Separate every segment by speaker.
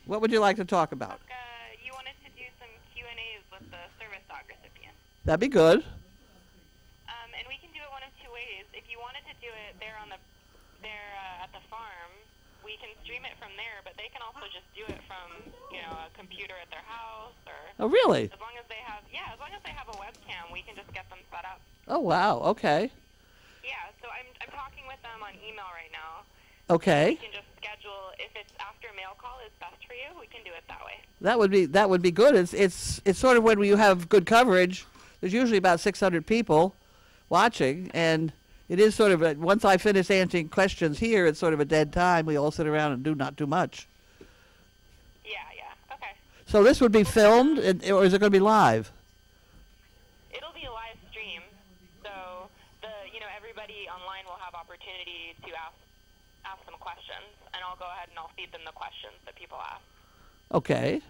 Speaker 1: What would you like to talk about?
Speaker 2: You wanted to do some Q&As with the service dog recipients.
Speaker 1: That'd be good.
Speaker 2: And we can do it one of two ways. If you wanted to do it there at the farm, we can stream it from there, but they can also just do it from, a computer at their house or...
Speaker 1: Oh, really?
Speaker 2: As long as they have a webcam, we can just get them set up.
Speaker 1: Oh, wow. Okay.
Speaker 2: Yeah, so I'm talking with them on email right now.
Speaker 1: Okay.
Speaker 2: We can just schedule, if it's after mail call is best for you, we can do it that way.
Speaker 1: That would be good. It's sort of when you have good coverage. There's usually about 600 people watching, and it is sort of once I finish answering questions here, it's sort of a dead time. We all sit around and do not do much.
Speaker 2: Yeah. Okay.
Speaker 1: So this would be filmed, or is it going to be live?
Speaker 2: It'll be a live stream, so everybody online will have opportunity to ask some questions, and I'll go ahead and I'll feed them the questions that people ask.
Speaker 1: Okay.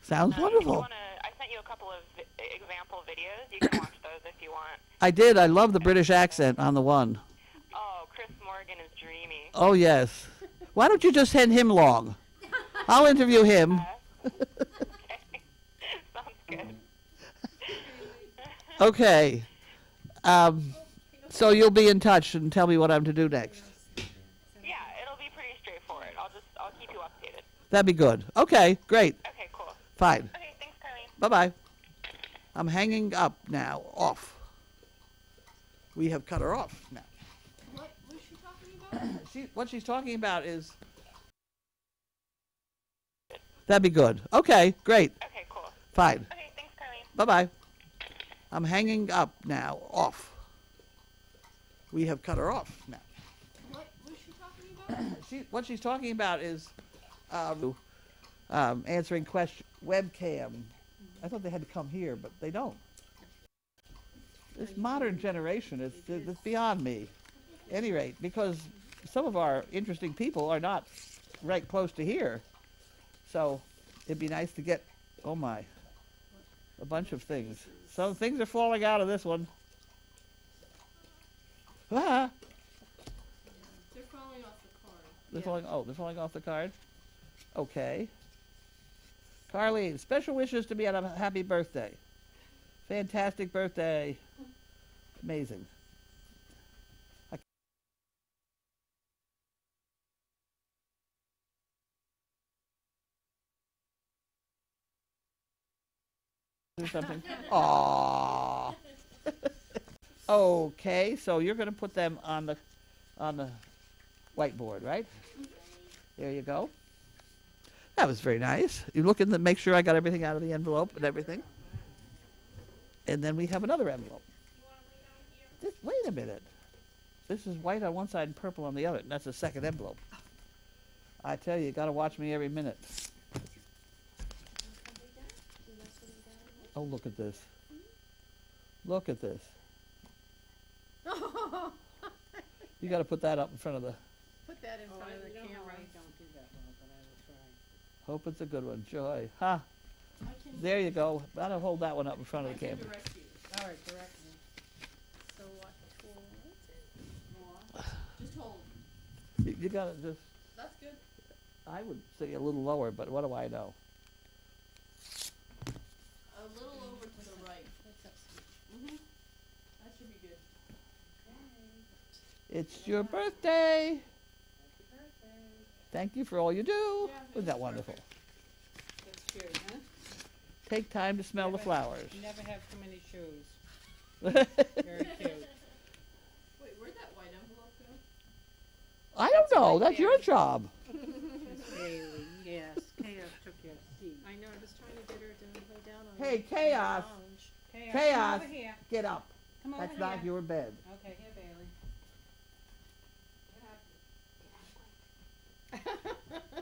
Speaker 1: Sounds wonderful.
Speaker 2: I sent you a couple of example videos. You can watch those if you want.
Speaker 1: I did. I love the British accent on the one.
Speaker 2: Oh, Chris Morgan is dreamy.
Speaker 1: Oh, yes. Why don't you just send him along? I'll interview him.
Speaker 2: Okay. Sounds good.
Speaker 1: Okay. So you'll be in touch and tell me what I'm to do next.
Speaker 2: Yeah, it'll be pretty straightforward. I'll keep you updated.
Speaker 1: That'd be good. Okay, great.
Speaker 2: Okay, cool.
Speaker 1: Fine.
Speaker 2: Okay, thanks, Carlene.
Speaker 1: Bye-bye. I'm hanging up now. Off. We have cut her off now.
Speaker 3: What was she talking about?
Speaker 1: What she's talking about is... That'd be good. Okay, great.
Speaker 2: Okay, cool.
Speaker 1: Fine.
Speaker 2: Okay, thanks, Carlene.
Speaker 1: Bye-bye. I'm hanging up now. Off. We have cut her off now.
Speaker 3: What was she talking about?
Speaker 1: What she's talking about is answering questions. Webcam. I thought they had to come here, but they don't. This modern generation is beyond me. At any rate, because some of our interesting people are not right close to here. So it'd be nice to get, oh my, a bunch of things. Some things are falling out of this one. Ah.
Speaker 3: They're falling off the card.
Speaker 1: They're falling off the card? Okay. Carlene, special wishes to me on a happy birthday. Fantastic birthday. Amazing. Do something. Aww. Okay, so you're going to put them on the whiteboard, right? There you go. That was very nice. You look in the, make sure I got everything out of the envelope and everything. And then we have another envelope. Wait a minute. This is white on one side and purple on the other. And that's the second envelope. I tell you, you got to watch me every minute. Oh, look at this. Look at this. You got to put that up in front of the...
Speaker 3: Put that in front of the camera.
Speaker 4: Don't do that well, but I will try.
Speaker 1: Hope it's a good one. Joy. Ha. There you go. I'll hold that one up in front of the camera.
Speaker 3: Direct you.
Speaker 4: All right, direct me.
Speaker 3: So what tool is it? Just hold.
Speaker 1: You got to just...
Speaker 3: That's good.
Speaker 1: I would say a little lower, but what do I know?
Speaker 3: A little over to the right. That should be good.
Speaker 1: It's your birthday. Thank you for all you do. Isn't that wonderful?
Speaker 4: That's cute, huh?
Speaker 1: Take time to smell the flowers.
Speaker 4: You never have too many shoes. Very cute.
Speaker 3: Wait, where'd that white envelope go?
Speaker 1: I don't know. That's your job.
Speaker 4: Miss Bailey, yes. Chaos took your seat.
Speaker 3: I know, I was trying to get her to lay down on
Speaker 1: Hey,
Speaker 3: the
Speaker 1: Chaos.
Speaker 3: lounge.
Speaker 1: Chaos.
Speaker 4: Come over here.
Speaker 1: Get up.
Speaker 4: Come over
Speaker 1: That's
Speaker 4: here.
Speaker 1: not your bed.
Speaker 4: Okay, here, Bailey. Hey,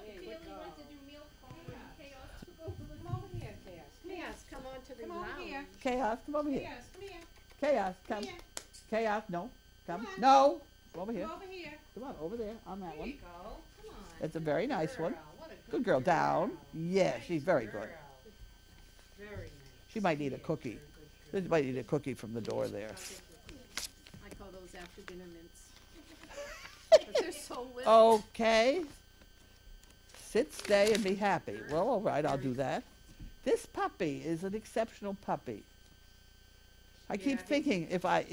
Speaker 3: Bailey
Speaker 4: good girl.
Speaker 3: went to do mail call and Chaos took over the
Speaker 4: Come over here, Chaos.
Speaker 3: Chaos, come on to the
Speaker 4: Come over here.
Speaker 3: lounge.
Speaker 1: Chaos, come over here.
Speaker 4: Chaos, come here.
Speaker 1: Chaos, come.
Speaker 4: here.
Speaker 1: Chaos, no. Come.
Speaker 4: Come on.
Speaker 1: No. Come over here.
Speaker 4: Come over here.
Speaker 1: Come on, over there on that
Speaker 4: There
Speaker 1: one.
Speaker 4: you go. Come on.
Speaker 1: It's a very nice one.
Speaker 4: Girl, what a
Speaker 1: Good girl. Down. Yeah, she's very good.
Speaker 4: girl. Very nice.
Speaker 1: She might need a cookie. She might need a cookie from the door there.
Speaker 3: I call those after dinner mints. But they're so little.
Speaker 1: Okay. Sit, stay, and be happy. Well, all right, I'll do that. This puppy is an exceptional puppy. I keep
Speaker 4: Gabby?
Speaker 1: thinking if I,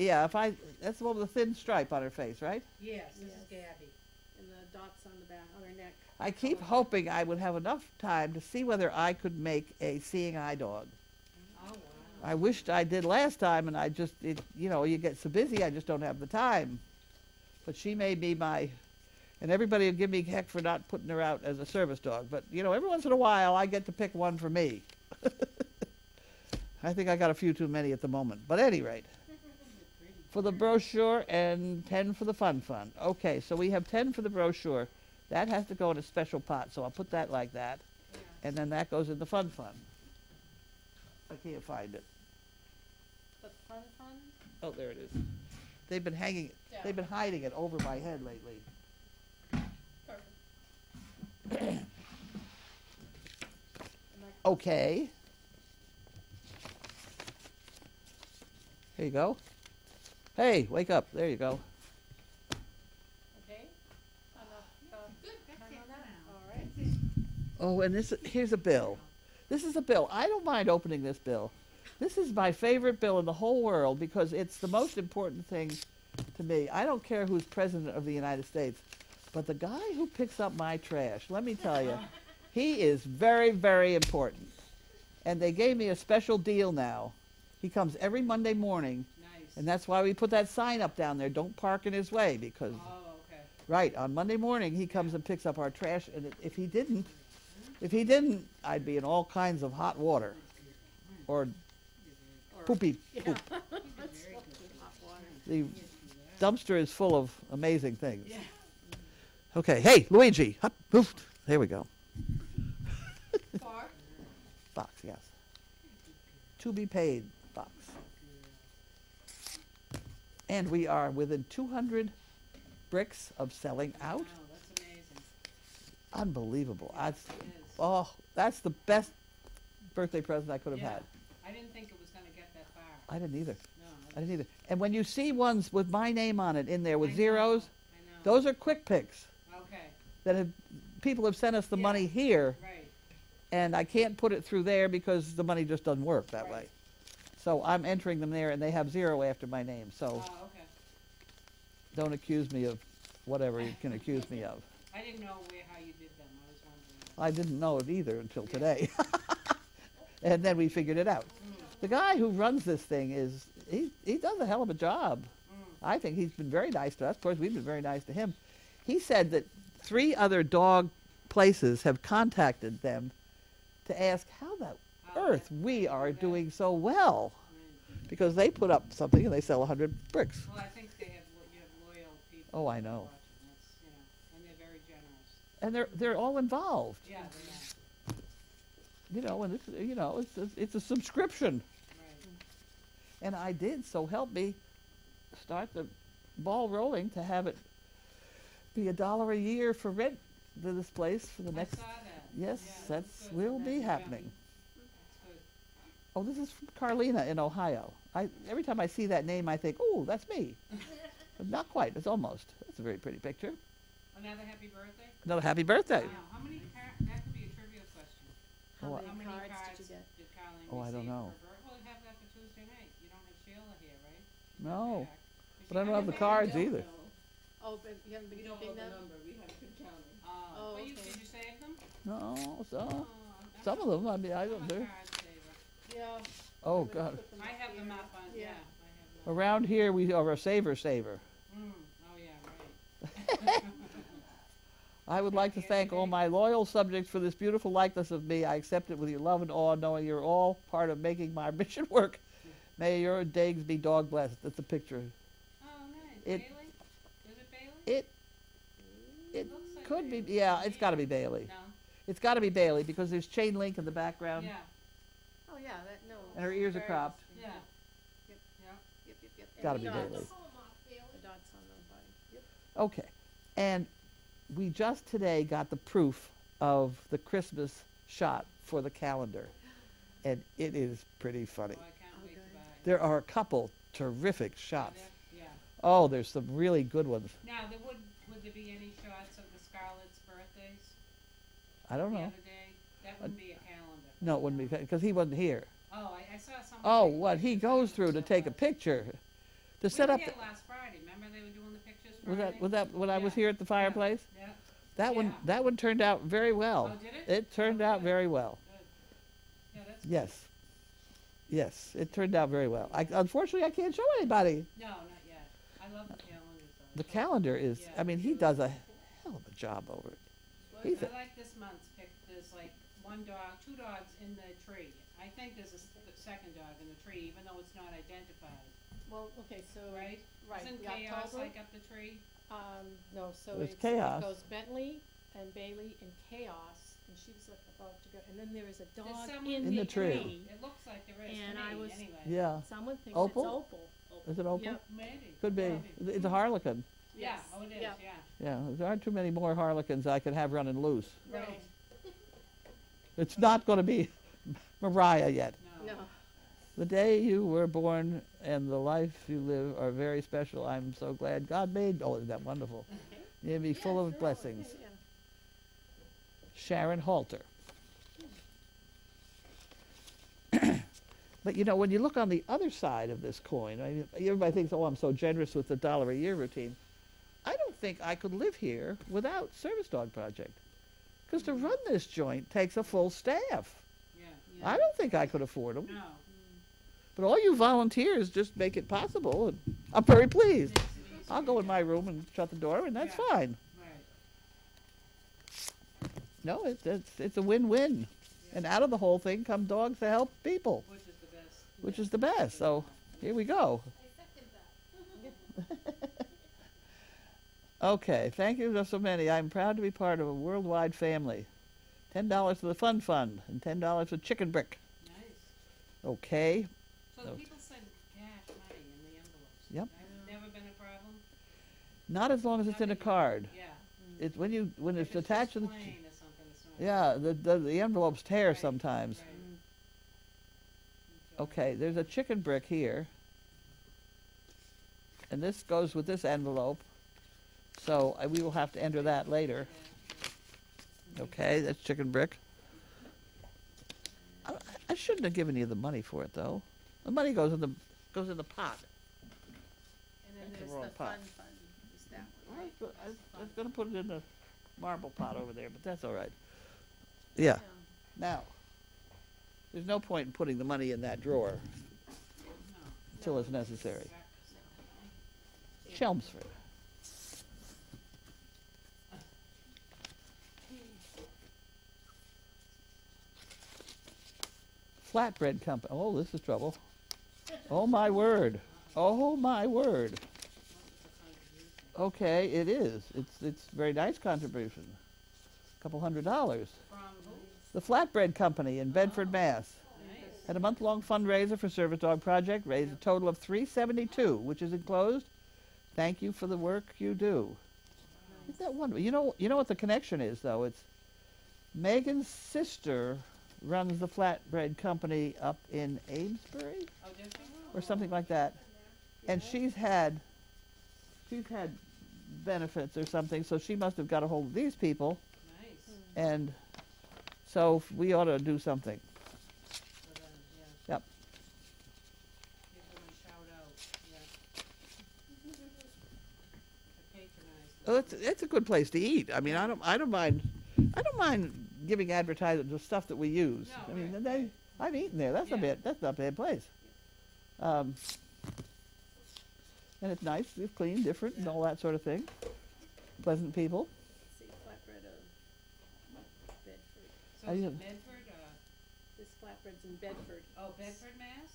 Speaker 1: that's the one with the thin stripe on her face, right?
Speaker 4: Yes, this is
Speaker 3: Yes.
Speaker 4: Gabby.
Speaker 3: And the dots on the back, on her neck.
Speaker 1: I keep hoping I would have enough time to see whether I could make a seeing eye dog.
Speaker 4: Oh, wow.
Speaker 1: I wished I did last time, and I just, you get so busy, I just don't have the time. But she may be my, and everybody will give me heck for not putting her out as a service dog. But, every once in a while, I get to pick one for me. I think I got a few too many at the moment. But at any rate, for the brochure and 10 for the fun. Okay, so we have 10 for the brochure. That has to go in a special pot, so I'll put that like that.
Speaker 4: Yeah.
Speaker 1: And then that goes in the fun. I can't find it.
Speaker 3: The fun.
Speaker 1: Oh, there it is. They've been hanging it.
Speaker 3: Yeah.
Speaker 1: They've been hiding it over my head lately.
Speaker 3: Perfect.
Speaker 1: Okay. Here you go. Hey, wake up. There you go.
Speaker 3: Okay. Enough,
Speaker 4: Good, that's
Speaker 3: time
Speaker 4: it
Speaker 3: on
Speaker 4: for
Speaker 3: that?
Speaker 4: now.
Speaker 3: All right.
Speaker 1: Oh, and here's a bill. This is a bill. I don't mind opening this bill. This is my favorite bill in the whole world because it's the most important thing to me. I don't care who's president of the United States, but the guy who picks up my trash, let me tell you, he is very, very important. And they gave me a special deal now. He comes every Monday morning,
Speaker 4: Nice.
Speaker 1: and that's why we put that sign up down there, don't park in his way, because,
Speaker 4: Oh, okay.
Speaker 1: right, on Monday morning, he comes and picks up our trash, and if he didn't, I'd be in all kinds of hot water, or poopy poop.
Speaker 3: That's so good, hot water.
Speaker 1: The dumpster is full of amazing things.
Speaker 4: Yeah.
Speaker 1: Okay, hey, Luigi, hop, poof. There we go.
Speaker 3: Bar?
Speaker 1: Box, yes. To be paid box. And we are within 200 bricks of selling out.
Speaker 4: Wow, that's amazing.
Speaker 1: Unbelievable. That's,
Speaker 4: It is.
Speaker 1: oh, that's the best birthday present I could have
Speaker 4: Yeah.
Speaker 1: had.
Speaker 4: I didn't think it was gonna get that far.
Speaker 1: I didn't either.
Speaker 4: No.
Speaker 1: I didn't either. And when you see ones with my name on it in there with
Speaker 4: I know,
Speaker 1: zeros,
Speaker 4: I know.
Speaker 1: those are quick picks
Speaker 4: Okay,
Speaker 1: that have, people have sent us the
Speaker 4: Yeah.
Speaker 1: money here,
Speaker 4: right.
Speaker 1: and I can't put it through there because the money just doesn't work that
Speaker 4: Right.
Speaker 1: way. So I'm entering them there, and they have zero after my name. So
Speaker 4: Oh, okay.
Speaker 1: don't accuse me of whatever you can accuse me of.
Speaker 4: I didn't know how you did them. I was wondering.
Speaker 1: I didn't know it either until today. And then we figured it out. The guy who runs this thing he does a hell of a job. I think he's been very nice to us. Of course, we've been very nice to him. He said that 3 other dog places have contacted them to ask how the
Speaker 4: Oh,
Speaker 1: earth
Speaker 4: yeah.
Speaker 1: we are
Speaker 4: Okay.
Speaker 1: doing so well,
Speaker 4: Right.
Speaker 1: because they put up something and they sell 100 bricks.
Speaker 4: Well, I think you have loyal people.
Speaker 1: Oh, I know.
Speaker 4: watching. That's, and they're very generous.
Speaker 1: And they're all involved,
Speaker 4: Yeah, they are.
Speaker 1: and it's a subscription.
Speaker 4: Right.
Speaker 1: And I did, so help me, start the ball rolling to have it be $1 a year for rent to this place for the
Speaker 4: I
Speaker 1: next.
Speaker 4: saw that.
Speaker 1: Yes,
Speaker 4: Yeah,
Speaker 1: that's
Speaker 4: good.
Speaker 1: will be
Speaker 4: Yeah.
Speaker 1: happening.
Speaker 4: That's good.
Speaker 1: Oh, this is from Carlina in Ohio. Every time I see that name, I think, oh, that's me. But not quite. It's almost. That's a very pretty picture.
Speaker 4: Another happy birthday?
Speaker 1: Another happy birthday.
Speaker 4: Wow. How many that could be a trivia question.
Speaker 1: Oh,
Speaker 3: How
Speaker 1: I-
Speaker 3: many cards did you get?
Speaker 4: Did Colleen
Speaker 1: Oh, I don't
Speaker 4: receive
Speaker 1: know.
Speaker 4: for her Well, you have that for Tuesday night. You don't have Sheila here, right?
Speaker 1: No,
Speaker 4: Back. Is
Speaker 1: but
Speaker 4: she
Speaker 1: I don't have the
Speaker 4: coming back?
Speaker 1: cards either.
Speaker 3: Oh, but you haven't been keeping them?
Speaker 5: We haven't been counting.
Speaker 4: Oh, but
Speaker 3: okay.
Speaker 4: did you save them?
Speaker 1: No, so
Speaker 4: Oh,
Speaker 1: some of them. I mean, I
Speaker 4: I'm
Speaker 1: don't
Speaker 4: a
Speaker 1: do.
Speaker 4: card saver.
Speaker 3: Yeah.
Speaker 1: Oh
Speaker 3: I'm gonna
Speaker 1: God.
Speaker 3: put them
Speaker 4: I
Speaker 3: up
Speaker 4: have them
Speaker 3: here.
Speaker 4: up on,
Speaker 3: Yeah.
Speaker 4: yeah, I have them.
Speaker 1: Around here, we are a saver.
Speaker 4: Oh, yeah, right.
Speaker 1: I would like to thank all my loyal subjects for this beautiful likeness of me. I accept it with your love and awe, knowing you're all part of making my mission work. May your days be dog blessed. That's a picture.
Speaker 4: Oh, nice.
Speaker 1: It-
Speaker 4: Bailey? Is it Bailey?
Speaker 1: It
Speaker 4: Looks like
Speaker 1: could be,
Speaker 4: Bailey.
Speaker 1: yeah, it's got to be Bailey.
Speaker 4: No?
Speaker 1: It's got to be Bailey because there's chain link in the background,
Speaker 4: Yeah,
Speaker 3: Oh, yeah, that, no.
Speaker 1: and her ears are
Speaker 3: very-
Speaker 1: cropped.
Speaker 4: yeah.
Speaker 3: Yep.
Speaker 4: Yeah.
Speaker 3: Yep, yep, yep.
Speaker 1: Gotta
Speaker 3: And
Speaker 1: be
Speaker 3: the
Speaker 1: Bailey.
Speaker 3: dots. The dots on the body. Yep.
Speaker 1: Okay, and we just today got the proof of the Christmas shot for the calendar, and it is pretty funny.
Speaker 4: Oh, I can't wait to
Speaker 3: Okay.
Speaker 4: buy it.
Speaker 1: There are a couple terrific
Speaker 4: Are
Speaker 1: shots.
Speaker 4: there? Yeah.
Speaker 1: Oh, there's some really good ones.
Speaker 4: Now, would there be any shots of the Scarlett's birthdays?
Speaker 1: I don't
Speaker 4: the
Speaker 1: know.
Speaker 4: other day? That wouldn't be a calendar.
Speaker 1: No, it wouldn't be, because he wasn't here.
Speaker 4: Oh, I saw someone.
Speaker 1: Oh,
Speaker 4: take
Speaker 1: what he
Speaker 4: pictures.
Speaker 1: goes through to take a picture, to set
Speaker 4: We
Speaker 1: up,
Speaker 4: were here last Friday, remember they were doing the pictures
Speaker 1: was
Speaker 4: Friday?
Speaker 1: that when I was
Speaker 4: Yeah.
Speaker 1: here at the fireplace?
Speaker 4: Yeah,
Speaker 1: That one turned out very well.
Speaker 4: Oh, did it?
Speaker 1: It turned
Speaker 4: Oh,
Speaker 1: out
Speaker 4: good.
Speaker 1: very well.
Speaker 4: good. Yeah, that's good.
Speaker 1: Yes. Yes, it turned out very well. Unfortunately, I can't show anybody.
Speaker 4: No, not yet. I love the calendars though.
Speaker 1: The calendar is,
Speaker 4: Yeah.
Speaker 1: I mean, he does a hell of a job over it. He's
Speaker 4: I like this month's pic, there's like two dogs in the tree. I think there's a second dog in the tree, even though it's not identified,
Speaker 3: Well, okay, so,
Speaker 4: right?
Speaker 3: right,
Speaker 4: Isn't
Speaker 3: the
Speaker 4: Chaos
Speaker 3: October,
Speaker 4: like up the tree?
Speaker 3: no, so
Speaker 1: It's
Speaker 3: it
Speaker 1: Chaos.
Speaker 3: goes Bentley and Bailey and Chaos, and she was like about to go, and then there is a dog
Speaker 4: someone
Speaker 3: in the tree.
Speaker 4: It looks like there is
Speaker 3: And
Speaker 4: to
Speaker 3: I
Speaker 4: me,
Speaker 3: was-
Speaker 4: anyway.
Speaker 1: Yeah.
Speaker 3: Someone thinks
Speaker 1: Opal?
Speaker 3: it's Opal.
Speaker 1: Is it Opal?
Speaker 3: Yep.
Speaker 4: Maybe.
Speaker 1: Could be.
Speaker 4: Maybe.
Speaker 1: It's a harlequin.
Speaker 4: Yeah,
Speaker 3: Yes.
Speaker 4: oh it is,
Speaker 3: Yep.
Speaker 4: yeah.
Speaker 1: Yeah, there aren't too many more harlequins I could have running loose.
Speaker 4: Right,
Speaker 1: It's not going to be Mariah yet.
Speaker 4: no.
Speaker 3: No,
Speaker 1: The day you were born and the life you live are very special. I'm so glad God made. Oh, isn't that wonderful? You'll be full of blessings.
Speaker 3: yeah.
Speaker 1: Sharon Halter. But you know, when you look on the other side of this coin, I mean, everybody thinks, oh, I'm so generous with the $1 a year routine. I don't think I could live here without Service Dog Project. Because to run this joint takes a full staff.
Speaker 4: Yeah,
Speaker 1: I don't think I could afford them.
Speaker 4: no.
Speaker 1: But all you volunteers just make it possible, and I'm very pleased.
Speaker 4: Makes it easier,
Speaker 1: I'll go in
Speaker 4: yeah.
Speaker 1: my room and shut the door, and that's
Speaker 4: Yeah.
Speaker 1: fine.
Speaker 4: Right,
Speaker 1: No, it's a win-win.
Speaker 4: yeah.
Speaker 1: And out of the whole thing come dogs to help people,
Speaker 4: Which is the best.
Speaker 1: which is the best. So here we go. Okay, thank you so many. I'm proud to be part of a worldwide family. $10 for the Fun Fund and $10 for Chicken Brick.
Speaker 4: Nice.
Speaker 1: Okay.
Speaker 4: So
Speaker 1: So-
Speaker 4: people send cash money in the envelopes.
Speaker 1: Yep.
Speaker 4: That's never been a problem?
Speaker 1: Not as long as it's in a card.
Speaker 4: Yeah.
Speaker 1: It's when
Speaker 4: If
Speaker 1: it's attached to
Speaker 4: just
Speaker 1: the
Speaker 4: plain or something, it's not.
Speaker 1: yeah, the envelopes tear
Speaker 4: Right,
Speaker 1: sometimes.
Speaker 4: right.
Speaker 1: Okay, there's a chicken brick here. And this goes with this envelope. So we will have to enter that later.
Speaker 4: Yeah,
Speaker 1: Okay, that's chicken brick. I shouldn't have given you the money for it though. The money goes in the pot.
Speaker 3: And then
Speaker 1: That's the
Speaker 3: there's
Speaker 1: wrong
Speaker 3: the
Speaker 1: pot.
Speaker 3: fun, is that one,
Speaker 1: I
Speaker 3: right?
Speaker 1: was, I was gonna put it in the marble pot over there, but that's all right. Yeah. Now, there's no point in putting the money in that drawer
Speaker 4: No.
Speaker 1: until it's necessary.
Speaker 3: Yeah.
Speaker 1: Chelmsford. Flatbread company. Oh, this is trouble. Oh my word. Oh my word. Okay, it is. It's a very nice contribution. Couple $100.
Speaker 4: From who?
Speaker 1: The Flatbread Company in Bedford, Mass.
Speaker 4: Nice.
Speaker 1: Had a month-long fundraiser for Service Dog Project, raised a total of $372, which is enclosed. Thank you for the work you do. Isn't that wonderful? You know what the connection is, though? It's Megan's sister runs the Flatbread Company up in Amesbury
Speaker 4: Oh, did she?
Speaker 1: or something like that, and she's had benefits or something, so she must have got a hold of these people,
Speaker 4: Nice.
Speaker 1: and so we ought to do something.
Speaker 4: So then, yeah.
Speaker 1: Yep.
Speaker 4: Give them a shout out, yeah. To patronize them.
Speaker 1: Oh, it's a good place to eat. I mean, I don't mind giving advertising to stuff that we use.
Speaker 4: No,
Speaker 1: I mean,
Speaker 4: right.
Speaker 1: I've eaten there. That's
Speaker 4: Yeah.
Speaker 1: that's not a bad place. And it's nice, it's clean, different, and
Speaker 4: Yeah.
Speaker 1: all that sort of thing. Pleasant people.
Speaker 3: See, flatbread of Bedford.
Speaker 4: So
Speaker 1: I
Speaker 4: is
Speaker 1: have-
Speaker 4: it Bedford,
Speaker 3: This flatbread's in Bedford.
Speaker 4: oh, Bedford, Mass?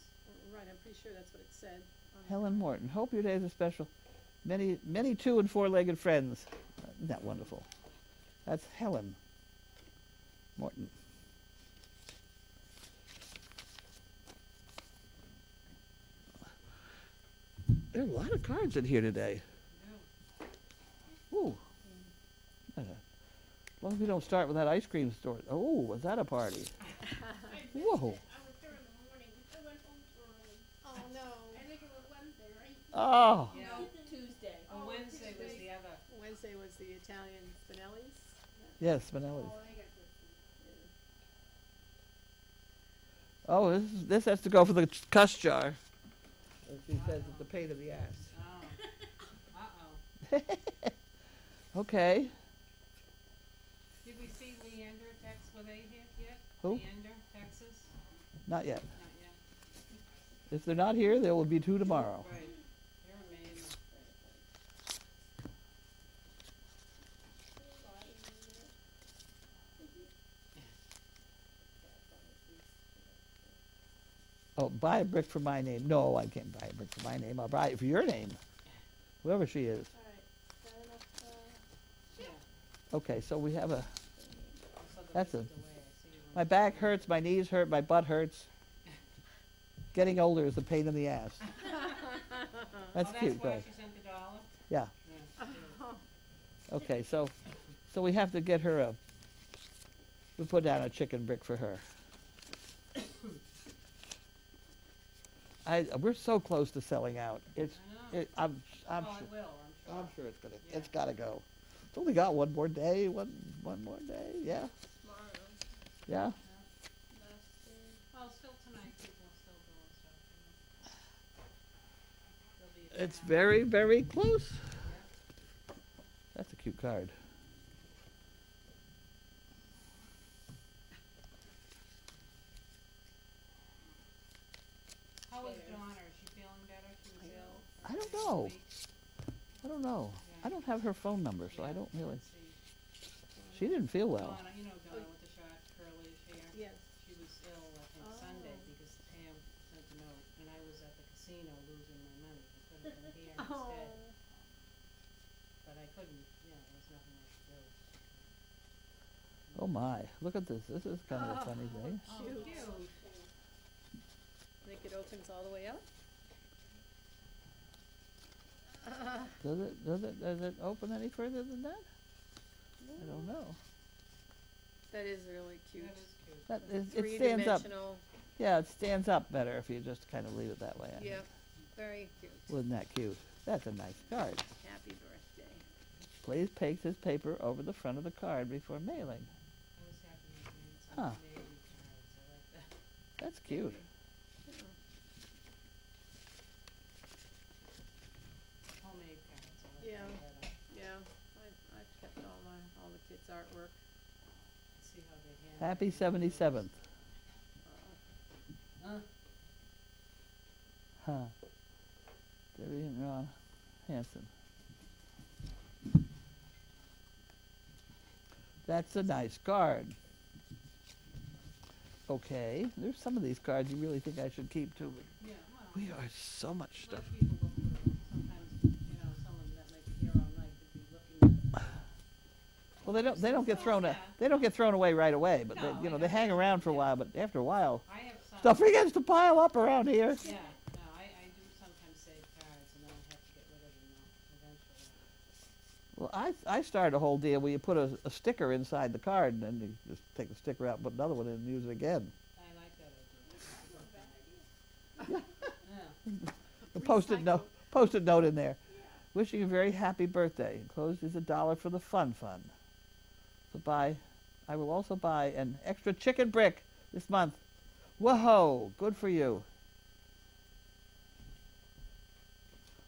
Speaker 3: Right, I'm pretty sure that's what it said.
Speaker 1: Helen Morton. Hope your days are special. Many 2- and 4-legged friends. Isn't that wonderful? That's Helen Morton. There are a lot of cards in here today.
Speaker 4: No.
Speaker 1: Ooh. As long as we don't start with that ice cream store. Oh, was that a party? Whoa.
Speaker 5: I was there in the morning. I went home too early.
Speaker 3: Oh, no.
Speaker 5: I think it was Wednesday, right?
Speaker 1: Oh.
Speaker 4: Yeah.
Speaker 3: Tuesday.
Speaker 4: Oh, Wednesday was the other.
Speaker 3: Wednesday was the Italian Spinelli's.
Speaker 1: Yes, Spinelli's.
Speaker 5: Oh, they got good food.
Speaker 1: Oh, this has to go for the cuss jar. She says it's a pain in the ass.
Speaker 4: Oh. Uh-oh.
Speaker 1: Okay.
Speaker 4: Did we see Leander, Texas, were they here yet?
Speaker 1: Who?
Speaker 4: Leander, Texas?
Speaker 1: Not yet.
Speaker 4: Not yet.
Speaker 1: If they're not here, there will be 2 tomorrow.
Speaker 4: Right. They're amazing.
Speaker 1: Oh, buy a brick for my name. No, I can't buy a brick for my name. I'll buy it for your name. Whoever she is.
Speaker 4: Yeah.
Speaker 1: Okay, so we have a,
Speaker 4: So the
Speaker 1: That's
Speaker 4: rest
Speaker 1: a-
Speaker 4: of the way, I see you
Speaker 1: my
Speaker 4: on-
Speaker 1: back hurts, my knees hurt, my butt hurts. Getting older is a pain in the ass. That's
Speaker 4: Oh,
Speaker 1: cute,
Speaker 4: that's why
Speaker 1: good.
Speaker 4: she sent the dollar?
Speaker 1: Yeah.
Speaker 4: Yeah. Good.
Speaker 1: Okay, so we have to get her we put down a chicken brick for her. We're so close to selling out. It's,
Speaker 4: I know.
Speaker 1: I'm
Speaker 4: Oh,
Speaker 1: sure,
Speaker 4: it will, I'm
Speaker 1: I'm
Speaker 4: sure.
Speaker 1: sure
Speaker 4: Yeah.
Speaker 1: it's gotta go. It's only got one more day, one more day, yeah,
Speaker 5: Tomorrow,
Speaker 1: yeah.
Speaker 5: last day.
Speaker 4: Well, still tonight, people are still doing stuff, you know. There'll be a
Speaker 1: It's
Speaker 4: turnout.
Speaker 1: very, very close.
Speaker 4: Yeah.
Speaker 1: That's a cute card.
Speaker 4: How is Donna? Is she feeling better? She was ill?
Speaker 1: I don't
Speaker 4: this
Speaker 1: know.
Speaker 4: week?
Speaker 1: I don't know.
Speaker 4: Yeah.
Speaker 1: I don't have her phone number, so I
Speaker 4: Yeah,
Speaker 1: don't really,
Speaker 4: let's see.
Speaker 1: she didn't feel well.
Speaker 4: Donna, you know Donna with the short curly hair?
Speaker 3: Yes.
Speaker 4: She was ill, I think, Sunday
Speaker 3: Oh.
Speaker 4: because Pam sent a note, and I was at the casino losing my money. I could have been here
Speaker 3: Oh.
Speaker 4: instead, but I couldn't, you know, there was nothing I could do.
Speaker 1: Oh my, look at this. This is kind of a funny thing.
Speaker 4: Oh,
Speaker 3: Cute.
Speaker 4: cute.
Speaker 3: Think it opens all the way up?
Speaker 1: Does it open any further than that? I don't know.
Speaker 3: That is really cute.
Speaker 4: That is cute.
Speaker 1: That it stands up.
Speaker 3: Three-dimensional,
Speaker 1: Yeah, it stands up better if you just kind of leave it that way. I think.
Speaker 3: yep, very cute.
Speaker 1: Wasn't that cute? That's a nice card.
Speaker 3: Happy birthday.
Speaker 1: Please paste this paper over the front of the card before mailing.
Speaker 4: I was happy you made some
Speaker 1: Huh.
Speaker 4: navy cards, I like that.
Speaker 1: That's cute.
Speaker 4: Homemade cards, I like
Speaker 3: Yeah.
Speaker 4: that better.
Speaker 3: Yeah, I've kept all the kids' artwork.
Speaker 4: See how they handle it.
Speaker 1: Happy 77th. Huh. Debbie and Ron Hanson. That's a nice card. Okay, there's some of these cards you really think I should keep too.
Speaker 4: Yeah, well.
Speaker 1: We are so much stuff.
Speaker 4: Let people look through them. Sometimes, you know, someone that might be here all night could be looking at it.
Speaker 1: Well, they don't get
Speaker 4: So
Speaker 1: thrown
Speaker 4: sad.
Speaker 1: they don't get thrown away right away, but
Speaker 4: No,
Speaker 1: they,
Speaker 4: I
Speaker 1: they
Speaker 4: know.
Speaker 1: hang around for a while. But after a while,
Speaker 4: I have some.
Speaker 1: stuff begins to pile up around here.
Speaker 4: Yeah, no, I do sometimes save cards and then I have to get rid of them though, eventually.
Speaker 1: Well, I started a whole deal where you put a sticker inside the card, and then you just take the sticker out and put another one in and use it again.
Speaker 4: I like that idea. That's a good thing. Yeah.
Speaker 1: A post-it note in there. Wishing you a very happy birthday. Enclosed is $1 for the fun fund. So I will also buy an extra chicken brick this month. Whoa, good for you.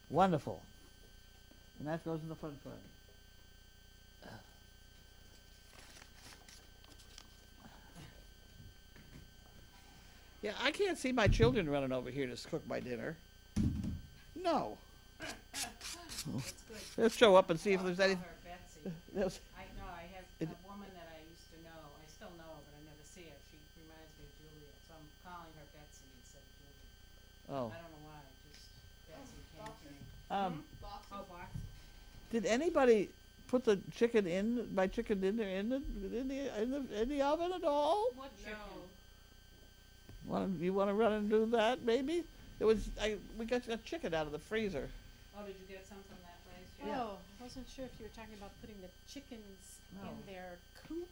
Speaker 1: Wonderful. And that goes in the fun fund. Yeah, I can't see my children running over here to cook my dinner. No.
Speaker 4: That's good.
Speaker 1: They'll show up and see if
Speaker 4: I'll
Speaker 1: there's
Speaker 4: call
Speaker 1: anything.
Speaker 4: her Betsy.
Speaker 1: There's-
Speaker 4: I know, I have
Speaker 1: It-
Speaker 4: a woman that I used to know, I still know her, but I never see her. She reminds me of Julia, so I'm calling her Betsy instead of Julia.
Speaker 1: Oh.
Speaker 4: I don't know why, just Betsy came to me.
Speaker 5: Boxes.
Speaker 4: Oh, box?
Speaker 1: Did anybody put the chicken in, my chicken in there in the oven at all?
Speaker 4: What chicken?
Speaker 1: You want to run and do that, maybe? We got a chicken out of the freezer.
Speaker 4: Oh, did you get some from that place?
Speaker 1: Yeah.
Speaker 3: Oh, I wasn't sure if you were talking about putting the chickens
Speaker 1: No.
Speaker 3: in their coop.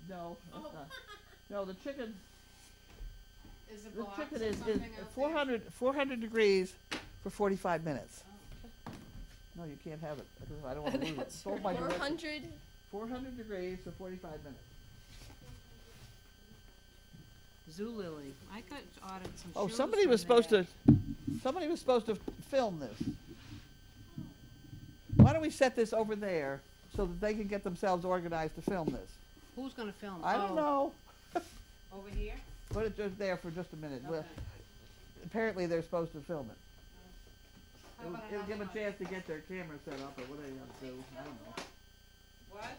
Speaker 1: No, that's
Speaker 5: Oh.
Speaker 1: not. No, the chicken.
Speaker 4: Is the
Speaker 1: The
Speaker 4: box
Speaker 1: chicken
Speaker 4: or
Speaker 1: is
Speaker 4: something out there?
Speaker 1: 400 degrees for 45 minutes.
Speaker 4: Oh.
Speaker 1: No, you can't have it. I don't want to lose it.
Speaker 3: That's
Speaker 1: It's all by directions.
Speaker 5: 400.
Speaker 1: 400 degrees for 45 minutes.
Speaker 4: Zulily. I got ordered some
Speaker 1: Oh,
Speaker 4: shoes
Speaker 1: somebody
Speaker 4: from
Speaker 1: was supposed
Speaker 4: there.
Speaker 1: somebody was supposed to film this. Why don't we set this over there so that they can get themselves organized to film this?
Speaker 4: Who's gonna film?
Speaker 1: I don't know.
Speaker 4: Over here?
Speaker 1: Put it just there for just a minute.
Speaker 4: Okay.
Speaker 1: Apparently they're supposed to film it.
Speaker 4: How about
Speaker 1: It'll give them
Speaker 4: another
Speaker 1: a chance to get their camera set up or what they want to do. I don't know.
Speaker 4: one? What?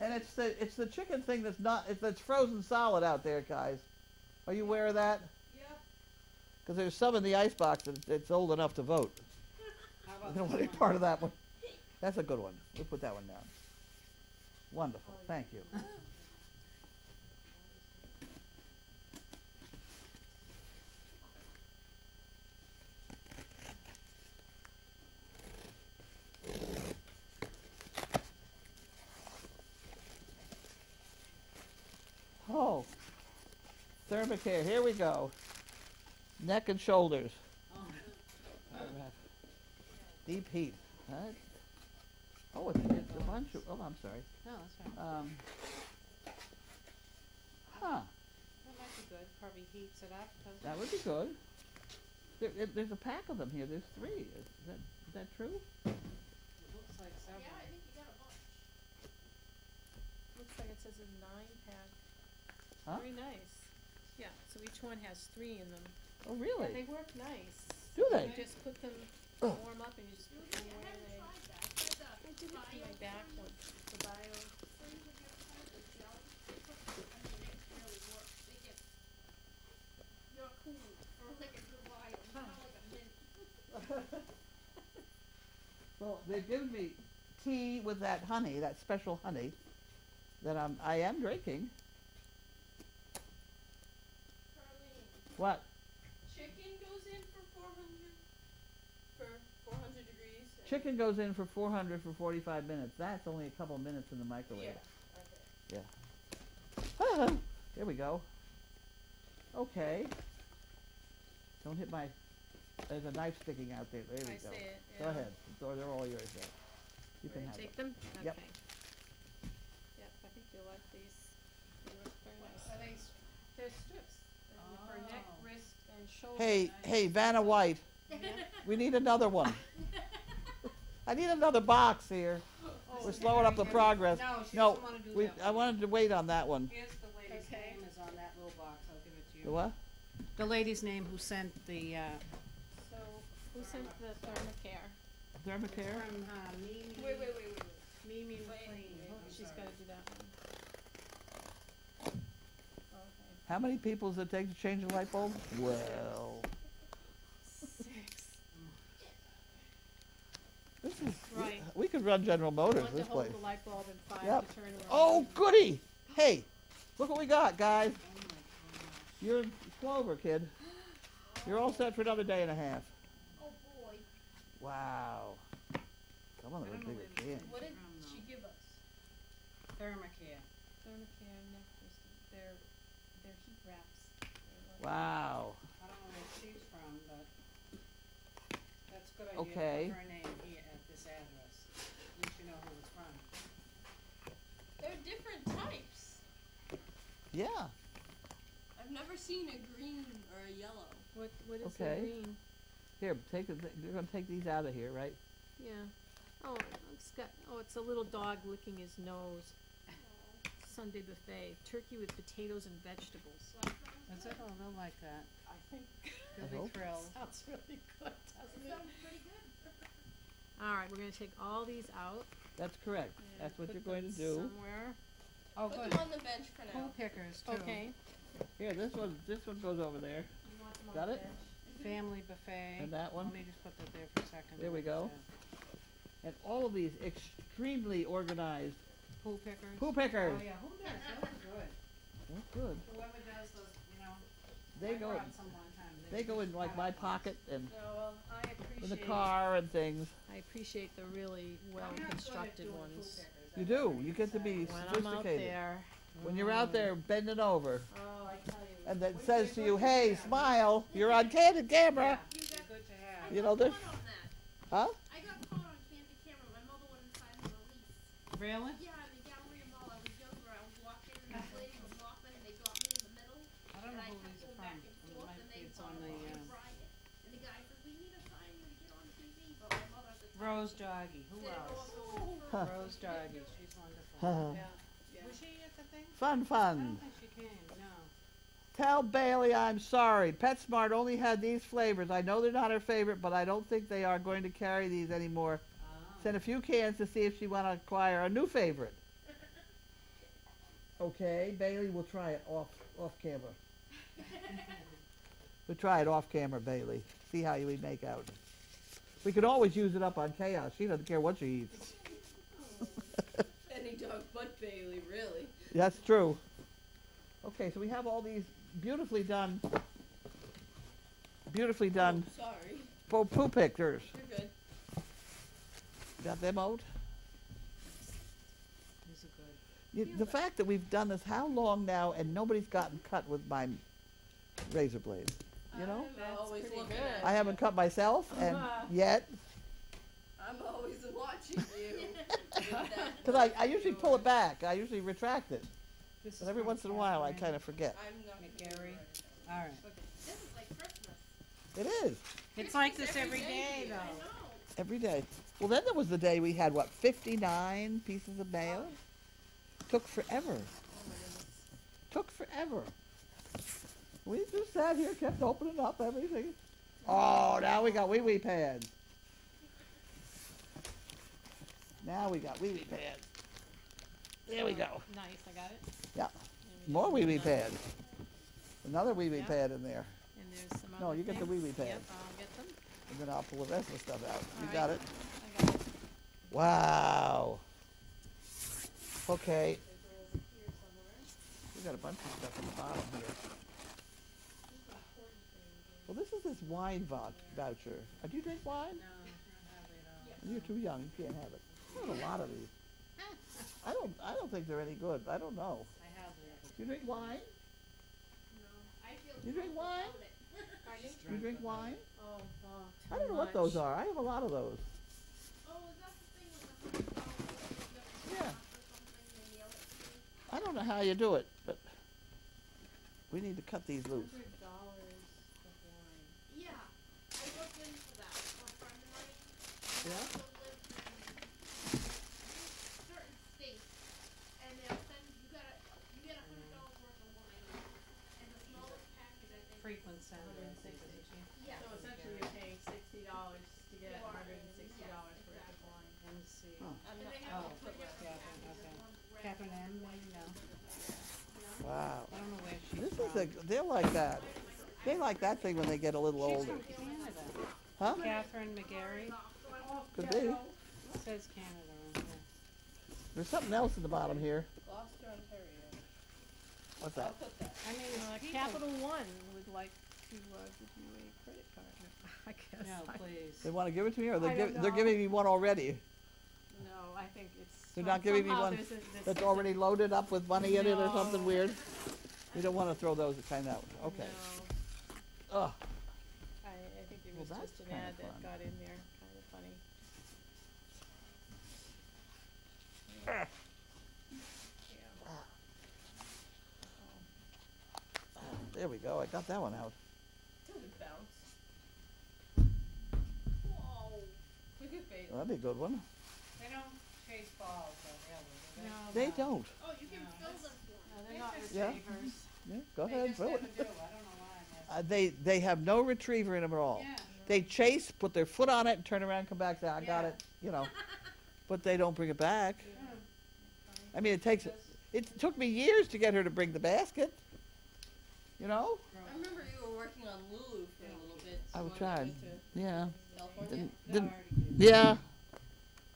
Speaker 1: And it's the chicken thing that's frozen solid out there, guys. Are you aware of that?
Speaker 5: Yep.
Speaker 1: Because there's some in the icebox that's old enough to vote.
Speaker 4: How
Speaker 1: I
Speaker 4: about
Speaker 1: don't want
Speaker 4: this
Speaker 1: any
Speaker 4: one?
Speaker 1: part of that one. That's a good one. We'll put that one down. Wonderful. Thank you. Oh, Thermacare. Here we go. Neck and shoulders.
Speaker 4: Oh,
Speaker 1: Deep heat. Oh, it's a bunch of. Oh, I'm sorry.
Speaker 4: no, that's fine.
Speaker 1: Huh.
Speaker 4: That might be good. Probably heats it up. doesn't
Speaker 1: That
Speaker 4: it?
Speaker 1: would be good. There's a pack of them here. There's 3. Is that true?
Speaker 4: It looks like several.
Speaker 5: Yeah, I think you got a bunch.
Speaker 3: Looks like it says a 9-pack.
Speaker 1: Huh?
Speaker 3: Very nice. Yeah, so each one has 3 in them.
Speaker 1: Oh,
Speaker 3: Yeah,
Speaker 1: really?
Speaker 3: they work nice.
Speaker 1: Do they?
Speaker 3: You just put them,
Speaker 1: Oh.
Speaker 3: warm up and you just put them
Speaker 5: I
Speaker 3: where
Speaker 5: haven't
Speaker 3: they.
Speaker 5: tried that. I tried
Speaker 3: I
Speaker 5: the
Speaker 3: did it for my back one, the bio.
Speaker 5: things with your pepper gel. I mean, it really works. It gets you're cool for like a good while. It's not like a mint.
Speaker 1: Well, they've given me tea with that honey, that special honey, that I am drinking.
Speaker 5: Carlene,
Speaker 1: What?
Speaker 5: chicken goes in for 400 degrees. and-
Speaker 1: Chicken goes in for 400 for 45 minutes. That's only a couple minutes in the microwave.
Speaker 5: Yeah.
Speaker 1: Yeah. There we go. Okay. Don't hit my. There's a knife sticking out there. There we
Speaker 3: I
Speaker 1: go.
Speaker 3: see it,
Speaker 1: Go
Speaker 3: yeah.
Speaker 1: ahead. They're all yours there. You can
Speaker 3: Ready
Speaker 1: have
Speaker 3: to take
Speaker 1: them.
Speaker 3: them?
Speaker 1: Yep.
Speaker 3: Okay. Yep, I think you'll like these. They work very nice.
Speaker 4: Are they
Speaker 3: They're strips. They're for neck,
Speaker 4: Oh.
Speaker 3: wrist, and shoulder.
Speaker 1: Hey, Vanna White.
Speaker 3: Yeah.
Speaker 1: We need another one. I need another box here. We're slowing up the progress.
Speaker 4: No, she
Speaker 1: No,
Speaker 4: doesn't wanna do that
Speaker 1: I
Speaker 4: one.
Speaker 1: wanted to wait on that one.
Speaker 4: Here's the lady's
Speaker 3: Okay.
Speaker 4: name is on that little box. I'll give it to you.
Speaker 1: The what?
Speaker 4: The lady's name who sent the,
Speaker 3: So, who sent the Thermacare?
Speaker 1: Thermacare?
Speaker 4: from, Mimi.
Speaker 5: Wait.
Speaker 4: Mimi
Speaker 5: Wait,
Speaker 4: McLean.
Speaker 3: Oh,
Speaker 4: I'm
Speaker 3: she's
Speaker 4: sorry.
Speaker 3: gotta do that one. Okay.
Speaker 1: How many people does it take to change a light bulb? Well,
Speaker 3: 6.
Speaker 1: this is.
Speaker 3: Right.
Speaker 1: We could run General Motors
Speaker 3: One to
Speaker 1: this
Speaker 3: hold
Speaker 1: place.
Speaker 3: the light bulb and 5
Speaker 1: Yep.
Speaker 3: to turn around.
Speaker 1: Oh, goody! Hey, look what we got, guys.
Speaker 4: Oh my gosh.
Speaker 1: You're in Clover, kid. You're all set for another day and a half.
Speaker 5: Oh boy.
Speaker 1: Wow. Some of
Speaker 4: I
Speaker 1: them are
Speaker 4: don't know
Speaker 1: bigger
Speaker 4: where
Speaker 1: cans.
Speaker 5: What did
Speaker 4: From, though.
Speaker 5: she give us?
Speaker 4: Thermacare.
Speaker 3: Thermacare neck wrist, they're heat wraps. They're like-
Speaker 1: Wow.
Speaker 4: I don't know where she's from, but that's a good idea
Speaker 1: Okay.
Speaker 4: to put her name here at this address. At least you know who it's from.
Speaker 5: They're different types.
Speaker 1: Yeah.
Speaker 5: I've never seen a green or a yellow.
Speaker 3: What is the
Speaker 1: Okay.
Speaker 3: green?
Speaker 1: Here, you're gonna take these out of here, right?
Speaker 3: Yeah. Oh, it's a little dog licking his nose. Sunday buffet, turkey with potatoes and vegetables.
Speaker 4: That's it? Oh, they'll like that.
Speaker 3: I think
Speaker 4: They'll
Speaker 1: I
Speaker 4: be
Speaker 1: hope.
Speaker 4: thrilled.
Speaker 3: sounds really good,
Speaker 5: It
Speaker 3: doesn't it?
Speaker 5: sounds pretty good.
Speaker 3: All right, we're gonna take all these out.
Speaker 1: That's correct.
Speaker 3: and
Speaker 1: That's what
Speaker 3: put
Speaker 1: you're going to
Speaker 3: them
Speaker 1: do.
Speaker 3: Somewhere.
Speaker 4: Oh,
Speaker 5: Put
Speaker 4: good.
Speaker 5: them on the bench for
Speaker 4: Pool
Speaker 5: now.
Speaker 4: pickers too.
Speaker 3: Okay.
Speaker 1: Here, this one goes over there.
Speaker 3: You want them on
Speaker 1: Got
Speaker 3: the
Speaker 1: it?
Speaker 3: bench?
Speaker 4: Family buffet.
Speaker 1: And that one?
Speaker 4: Let me just put that there for a second.
Speaker 1: There we go. And all of these extremely organized
Speaker 4: Pool pickers.
Speaker 1: poo pickers.
Speaker 4: Oh yeah, who does? Those are good.
Speaker 1: That's good.
Speaker 4: Whoever does those, you know.
Speaker 1: They
Speaker 4: I
Speaker 1: go.
Speaker 4: brought some one time.
Speaker 1: They go in like my pocket and
Speaker 3: No, well, I
Speaker 1: in
Speaker 3: appreciate.
Speaker 1: the car and things.
Speaker 3: I appreciate the really well constructed ones.
Speaker 1: You do. You get to be
Speaker 3: When I'm out
Speaker 1: sophisticated.
Speaker 3: there,
Speaker 1: When you're out there bending over,
Speaker 3: oh, I tell you.
Speaker 1: and then says to you, "Hey, smile! You're on candid camera."
Speaker 5: You got
Speaker 4: Good to have.
Speaker 1: You know, there's,
Speaker 5: caught on that.
Speaker 1: huh?
Speaker 5: I got caught on candid camera. My mother went inside of the lease.
Speaker 4: Really?
Speaker 5: Yeah, in the Galleria Mall. I was young
Speaker 4: don't
Speaker 5: and
Speaker 4: know
Speaker 5: I
Speaker 4: who
Speaker 5: kept
Speaker 4: these are
Speaker 5: going
Speaker 4: from.
Speaker 5: back and
Speaker 4: It
Speaker 5: forth,
Speaker 4: might
Speaker 5: and
Speaker 4: be,
Speaker 5: they
Speaker 4: it's
Speaker 5: thought
Speaker 4: on
Speaker 5: it was
Speaker 4: the,
Speaker 5: Brian. And the guy said, we need to sign you to get on TV, but my mother at the time.
Speaker 4: Rose Doggy, who
Speaker 5: Said it
Speaker 4: else?
Speaker 5: also went
Speaker 1: Huh.
Speaker 5: further.
Speaker 4: Rose Doggy, she's wonderful.
Speaker 3: Yeah.
Speaker 4: Was she at the thing?
Speaker 1: Fun,
Speaker 4: I
Speaker 1: fun.
Speaker 4: don't think she came, no.
Speaker 1: Tell Bailey I'm sorry. PetSmart only had these flavors. I know they're not her favorite, but I don't think they are going to carry these anymore. Send a few cans to see if she want to acquire a new favorite. Okay, Bailey, we'll try it off camera. We'll try it off camera, Bailey. See how we make out. We could always use it up on Chaos. She doesn't care what she eats.
Speaker 6: Any dog but Bailey, really.
Speaker 1: That's true. Okay, so we have all these beautifully done
Speaker 6: Sorry.
Speaker 1: poo pictures.
Speaker 6: You're good.
Speaker 1: Got them out?
Speaker 4: These are good.
Speaker 1: The fact that we've done this how long now and nobody's gotten cut with my razor blade, you know?
Speaker 6: I'm always
Speaker 3: pretty
Speaker 6: looking
Speaker 3: good.
Speaker 6: at
Speaker 1: I haven't cut myself and yet,
Speaker 6: I'm always watching you. with that
Speaker 1: because I
Speaker 6: look
Speaker 1: usually
Speaker 6: of
Speaker 1: pull it
Speaker 6: yours.
Speaker 1: back. I usually retract it.
Speaker 4: This
Speaker 1: But
Speaker 4: is
Speaker 1: every
Speaker 4: from
Speaker 1: once in a while I
Speaker 4: Catherine
Speaker 1: kind of forget.
Speaker 6: I'm not
Speaker 4: McGarry.
Speaker 6: McGarry.
Speaker 4: All right.
Speaker 5: This is like Christmas.
Speaker 1: It is,
Speaker 4: It's like this every day,
Speaker 5: I
Speaker 4: though.
Speaker 5: know.
Speaker 1: every day. Well, then there was the day we had, what, 59 pieces of mail? Took forever. Took forever. We just sat here, kept opening up everything. Oh, now we got wee-wee pads. Now we got wee-wee pads. There we go.
Speaker 3: Nice, I got it.
Speaker 1: Yeah,
Speaker 3: And we
Speaker 1: more
Speaker 3: got
Speaker 1: wee-wee
Speaker 3: another-
Speaker 1: pad. Another wee-wee
Speaker 3: Yeah.
Speaker 1: pad in there.
Speaker 3: And there's some
Speaker 1: No,
Speaker 3: other
Speaker 1: you get the
Speaker 3: things.
Speaker 1: wee-wee pad.
Speaker 3: Yep, I'll get them.
Speaker 1: And then I'll pull the rest of the stuff out. You
Speaker 3: All
Speaker 1: got
Speaker 3: right.
Speaker 1: it?
Speaker 3: I got it.
Speaker 1: Wow. Okay. We got a bunch of stuff on the bottom here. Well, this is this wine voucher. Do you drink wine?
Speaker 4: No, I don't have it all.
Speaker 1: You're too young. You can't have it. I have a lot of these. I don't think they're any good. I don't know.
Speaker 4: I have it.
Speaker 1: You drink wine?
Speaker 5: No, I feel
Speaker 1: You drink
Speaker 5: drunk
Speaker 1: wine?
Speaker 5: without it.
Speaker 3: Pardon?
Speaker 1: You drink wine?
Speaker 3: Oh,
Speaker 1: I don't know what those are. I have a lot of those.
Speaker 5: Oh, is that the thing with the $100
Speaker 1: Yeah.
Speaker 5: or something, they mail it to you?
Speaker 1: I don't know how you do it, but we need to cut these loose.
Speaker 3: $100 of wine.
Speaker 5: Yeah, I looked into that for a friend of mine. He
Speaker 1: Yeah?
Speaker 5: also lives in certain states, and they'll send, you get $100 worth of wine, and the smallest package, I think.
Speaker 4: Frequent sender, I think, isn't she?
Speaker 5: Yeah.
Speaker 3: So essentially you're paying $60 to get
Speaker 5: You are,
Speaker 3: $160
Speaker 5: yes,
Speaker 3: worth of
Speaker 5: exactly.
Speaker 3: wine.
Speaker 4: Let me see.
Speaker 1: Huh.
Speaker 6: I'm
Speaker 5: And
Speaker 6: not,
Speaker 5: they
Speaker 4: Oh,
Speaker 5: have all three different
Speaker 4: Catherine,
Speaker 5: packages,
Speaker 4: okay.
Speaker 5: one's red.
Speaker 4: Catherine M, maybe, no.
Speaker 1: Wow.
Speaker 4: I don't know where she's
Speaker 1: This
Speaker 4: from.
Speaker 1: is they're like that. They like that thing when they get a little
Speaker 4: She's
Speaker 1: older.
Speaker 4: from Canada.
Speaker 1: Huh?
Speaker 4: Catherine McGarry.
Speaker 1: Could be.
Speaker 4: It says Canada on here.
Speaker 1: There's something else in the bottom here.
Speaker 6: Gloucester, Ontario.
Speaker 1: What's
Speaker 6: I'll
Speaker 1: that?
Speaker 6: put that.
Speaker 4: I mean, people.
Speaker 3: Capital One would like to give you a credit card. I guess.
Speaker 4: No, please.
Speaker 1: They want to give it to me, or
Speaker 3: I don't
Speaker 1: they're
Speaker 3: know.
Speaker 1: giving me one already?
Speaker 3: No, I think it's.
Speaker 1: They're not giving me
Speaker 3: somehow
Speaker 1: one
Speaker 3: there's
Speaker 1: that's already loaded up with money in it or something
Speaker 3: No.
Speaker 1: weird? We don't want to throw those kind out. Okay.
Speaker 3: No,
Speaker 1: Ugh.
Speaker 3: I think it
Speaker 1: Well,
Speaker 3: was
Speaker 1: that's
Speaker 3: just an
Speaker 1: kinda
Speaker 3: ad that
Speaker 1: fun.
Speaker 3: got in there, kind of funny.
Speaker 1: Ah.
Speaker 3: Yeah.
Speaker 1: There we go. I got that one out.
Speaker 6: Does it bounce?
Speaker 5: Whoa.
Speaker 6: Look at Bailey.
Speaker 1: Well, that'd be a good one.
Speaker 4: They don't chase balls, though, really, do
Speaker 3: No,
Speaker 1: They
Speaker 3: no.
Speaker 1: don't.
Speaker 5: Oh, you can
Speaker 4: No,
Speaker 5: fill
Speaker 4: that's-
Speaker 5: them for
Speaker 3: No,
Speaker 5: me.
Speaker 3: they're not
Speaker 1: Yeah.
Speaker 3: receivers.
Speaker 1: Yeah, go
Speaker 4: They
Speaker 1: ahead,
Speaker 4: just
Speaker 1: fill
Speaker 4: never
Speaker 1: it.
Speaker 4: do, I don't know why.
Speaker 1: They have no retriever in them at all.
Speaker 4: Yeah.
Speaker 1: They chase, put their foot on it, and turn around, come back, say, I got
Speaker 4: Yeah.
Speaker 1: it, you know. But they don't bring it back. I mean, it took me years to get her to bring the basket. You know?
Speaker 6: I remember you were working on Lulu for a little bit.
Speaker 1: I
Speaker 6: when you
Speaker 1: tried.
Speaker 6: went to
Speaker 1: Yeah.
Speaker 6: California.
Speaker 1: Didn't,
Speaker 4: That
Speaker 1: didn't,
Speaker 4: already did.
Speaker 1: yeah.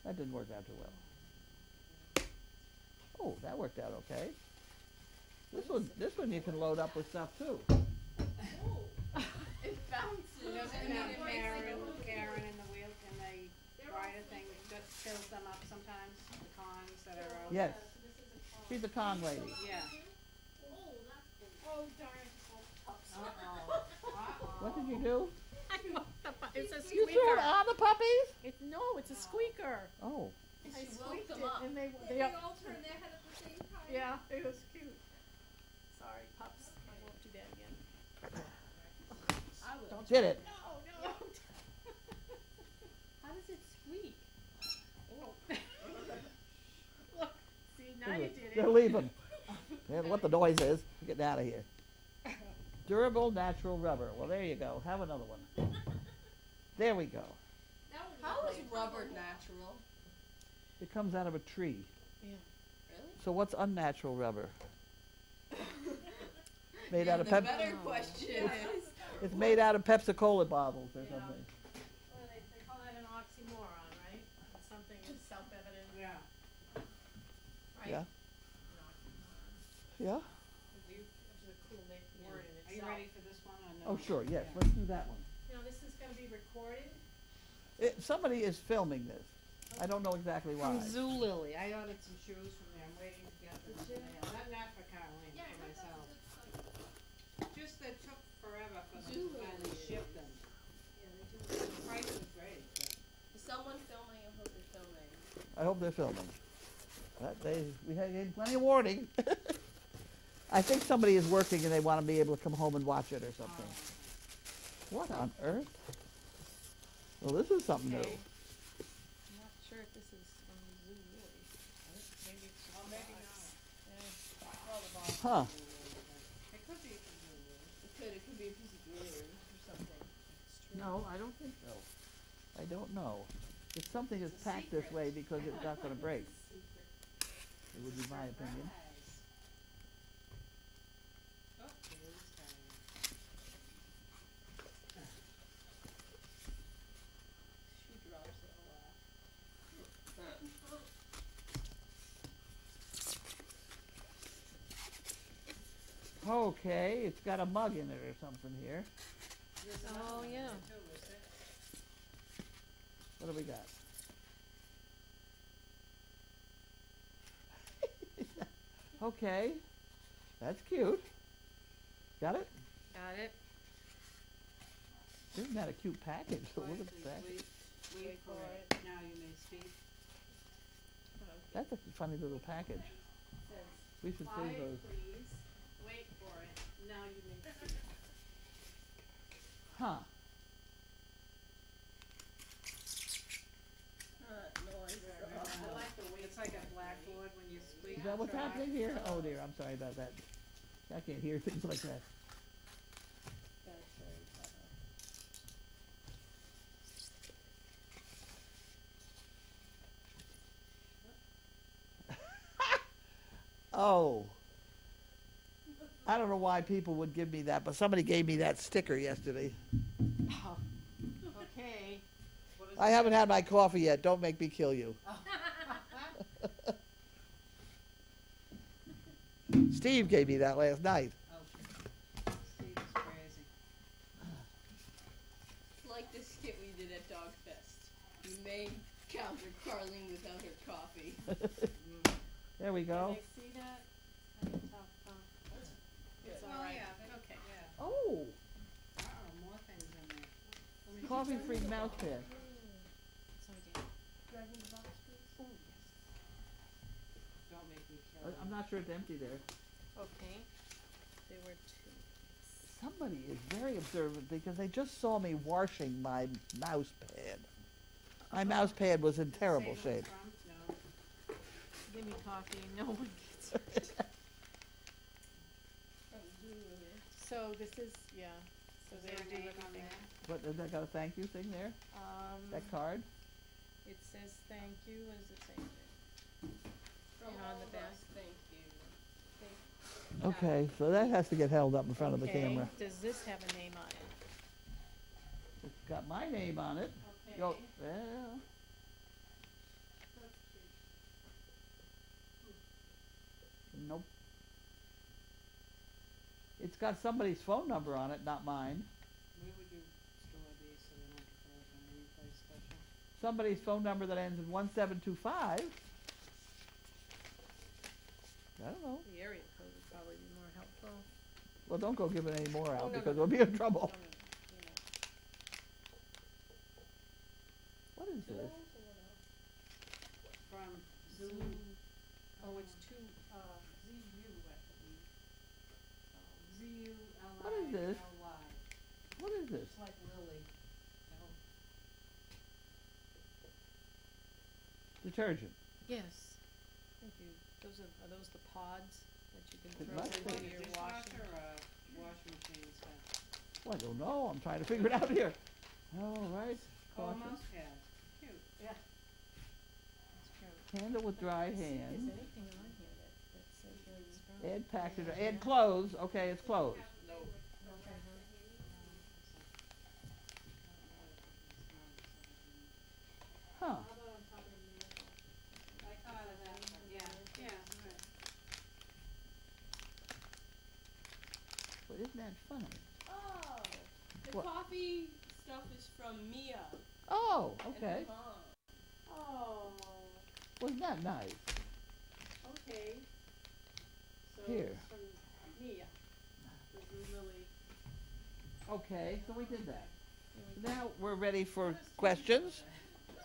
Speaker 1: That didn't work out too well. Oh, that worked out okay. This one you can load up with stuff too.
Speaker 6: It bounces.
Speaker 4: Doesn't
Speaker 6: and
Speaker 4: that
Speaker 6: it makes like
Speaker 4: Karen in the wheel, and the rider thing that fills them up sometimes, the cons that are out?
Speaker 1: Yes. She's a Kong lady.
Speaker 4: Yeah.
Speaker 5: Oh, that's cool. Oh, darn.
Speaker 4: Uh-oh. Uh-oh.
Speaker 1: What did you do?
Speaker 3: It's a
Speaker 1: You threw it
Speaker 3: squeaker.
Speaker 1: on the puppies?
Speaker 3: No, it's a squeaker.
Speaker 1: Oh.
Speaker 3: I
Speaker 6: She woke
Speaker 3: squeaked
Speaker 6: them
Speaker 3: it
Speaker 6: up.
Speaker 3: and they
Speaker 5: They all turn their head at the same time.
Speaker 3: yeah, it was cute. Sorry, pups. I won't do that again.
Speaker 4: I will.
Speaker 3: Don't
Speaker 1: Did it?
Speaker 3: No. How does it squeak? Oh. Look, see, now you did it.
Speaker 1: They're leaving. And what the noise is, getting out of here. Durable natural rubber. Well, there you go. Have another one. There we go.
Speaker 6: How is rubber natural?
Speaker 1: It comes out of a tree.
Speaker 3: Yeah.
Speaker 6: Really?
Speaker 1: So what's unnatural rubber? Made
Speaker 6: Yeah,
Speaker 1: out of
Speaker 6: the
Speaker 1: pep.
Speaker 6: better question is.
Speaker 1: It's made out of Pepsi-Cola bottles or something.
Speaker 3: Well, they call that an oxymoron, right? When something is self-evident,
Speaker 4: Yeah.
Speaker 3: right?
Speaker 1: Yeah.
Speaker 3: An oxymoron.
Speaker 1: Yeah.
Speaker 3: Which is a cool word in
Speaker 4: Are you
Speaker 3: itself.
Speaker 4: ready for this one or no?
Speaker 1: Oh, sure. Yes.
Speaker 4: Yeah.
Speaker 1: Let's do that one.
Speaker 3: Now, this is gonna be recorded.
Speaker 1: Somebody is filming this. I don't know exactly why.
Speaker 4: From Zoo Lily. I ordered some shoes from there. I'm waiting to get them in the mail. Not for Caroline,
Speaker 5: Yeah, I
Speaker 4: for
Speaker 5: heard that's
Speaker 4: myself.
Speaker 5: a good site.
Speaker 4: Just that took forever for them to
Speaker 6: Zoo
Speaker 4: finally
Speaker 6: Lily.
Speaker 4: ship them. The price was great, but
Speaker 6: Is someone filming? I hope they're filming.
Speaker 1: I hope they're filming. We had plenty of warning. I think somebody is working and they want to be able to come home and watch it or something. What on earth? Well, this is something
Speaker 3: Okay.
Speaker 1: new.
Speaker 3: I'm not sure if this is from Zoo Lily. Maybe it's
Speaker 4: well, maybe not.
Speaker 3: Well, the bottom.
Speaker 1: Huh.
Speaker 4: It could be from Zoo Lily.
Speaker 6: It could be a piece of jewelry or something.
Speaker 1: No, I don't think so. I don't know. If something is packed this way because it's not going to break, it would be my opinion.
Speaker 4: Surprise. Oh, Lily's tired.
Speaker 6: She drops it a lot.
Speaker 1: Okay, it's got a mug in it or something here.
Speaker 4: There's another
Speaker 3: Oh,
Speaker 4: one in
Speaker 3: yeah.
Speaker 4: there too, is there?
Speaker 1: What do we got? Okay, that's cute. Got it?
Speaker 3: Got it.
Speaker 1: Isn't that a cute package? Look at the
Speaker 4: Please
Speaker 1: package.
Speaker 4: wait for it. Now you may speak.
Speaker 1: That's a funny little package. We should save those.
Speaker 3: Please, wait for it, now you may speak.
Speaker 1: Huh.
Speaker 6: Noise.
Speaker 4: I like the way it's like a blackboard when you squeak.
Speaker 1: Is that what's
Speaker 4: try.
Speaker 1: happening here? Oh dear, I'm sorry about that. I can't hear things like that.
Speaker 6: That's very clever.
Speaker 1: Oh. I don't know why people would give me that, but somebody gave me that sticker yesterday.
Speaker 3: Okay.
Speaker 4: What is
Speaker 1: I
Speaker 4: it?
Speaker 1: haven't had my coffee yet. Don't make me kill you. Steve gave me that last night.
Speaker 4: Oh, Steve is crazy.
Speaker 6: It's like the skit we did at Dog Fest. You may encounter Carlene without her coffee.
Speaker 1: There we
Speaker 3: Can
Speaker 1: go.
Speaker 3: they see that? Kind of tough, huh? It's all
Speaker 4: Well,
Speaker 3: right.
Speaker 4: yeah, but,
Speaker 3: Okay.
Speaker 4: yeah.
Speaker 1: Oh,
Speaker 4: Uh-oh, more things in there. Let me-
Speaker 1: coffee-free mouse pad.
Speaker 3: So I did.
Speaker 5: Driving the box, please.
Speaker 4: Don't make me kill you.
Speaker 1: I'm not sure it's empty there.
Speaker 3: Okay. There were two.
Speaker 1: Somebody is very observant because they just saw me washing my mouse pad. My mouse pad was in terrible
Speaker 4: Say who
Speaker 1: shape.
Speaker 4: it's from? No.
Speaker 3: Give me coffee, no one gets it. So this is, yeah, so
Speaker 4: Is
Speaker 3: they
Speaker 4: there a
Speaker 3: do
Speaker 4: name on
Speaker 3: everything.
Speaker 4: there?
Speaker 1: What, has that got a thank you thing there? That card?
Speaker 3: It says thank you, what does it say?
Speaker 6: From
Speaker 3: And on
Speaker 6: all
Speaker 3: the
Speaker 6: of
Speaker 3: back.
Speaker 6: us, thank you.
Speaker 1: Okay, so that has to get held up in front of the
Speaker 3: Okay,
Speaker 1: camera.
Speaker 3: does this have a name on it?
Speaker 1: It's got my name on it.
Speaker 3: Okay.
Speaker 1: Yo, well, nope. It's got somebody's phone number on it, not mine.
Speaker 4: Where would you store these so they don't get broken? Any place special?
Speaker 1: Somebody's phone number that ends in 1725. I don't know.
Speaker 3: The area code would probably be more helpful.
Speaker 1: Well, don't go giving any more
Speaker 3: Oh,
Speaker 1: out
Speaker 3: no,
Speaker 1: because
Speaker 3: no.
Speaker 1: we'll be in trouble.
Speaker 3: No, no, you know.
Speaker 1: What is this?
Speaker 4: From
Speaker 3: Zoo.
Speaker 4: Zoo.
Speaker 3: Oh, it's two, ZU, I believe.
Speaker 4: ZU
Speaker 1: What is this?
Speaker 4: L-Y.
Speaker 1: What is this?
Speaker 4: It's like Lily. Oh,
Speaker 1: Detergent.
Speaker 3: Yes. Thank you. Are those the pods that you can
Speaker 1: It
Speaker 3: throw
Speaker 1: must
Speaker 3: into
Speaker 1: be.
Speaker 3: your
Speaker 4: dishwasher
Speaker 3: washing?
Speaker 4: or washing machine stuff?
Speaker 1: Well, I don't know. I'm trying to figure it out here. All right.
Speaker 4: Oh,
Speaker 1: Caution.
Speaker 4: mouse pad. Cute.
Speaker 3: Yeah. That's true.
Speaker 1: Handle with dry
Speaker 3: See if
Speaker 1: hand.
Speaker 3: there's anything on here that says where it's from.
Speaker 1: Add package.
Speaker 3: Yeah.
Speaker 1: Add clothes. Okay, it's clothes.
Speaker 4: No.
Speaker 3: Okay,
Speaker 1: Huh.
Speaker 3: How about on top of the mail?
Speaker 4: I thought of that, but yeah, right.
Speaker 1: Well, isn't that funny?
Speaker 6: Oh, the
Speaker 1: What?
Speaker 6: coffee stuff is from Mia.
Speaker 1: Oh,
Speaker 6: And
Speaker 1: okay.
Speaker 6: her mom.
Speaker 3: Oh,
Speaker 1: Wasn't that nice?
Speaker 3: okay. So
Speaker 1: Here.
Speaker 3: it's from Mia. This is Lily.
Speaker 1: Okay, so we did that.
Speaker 3: Here we go.
Speaker 1: Now we're ready for questions.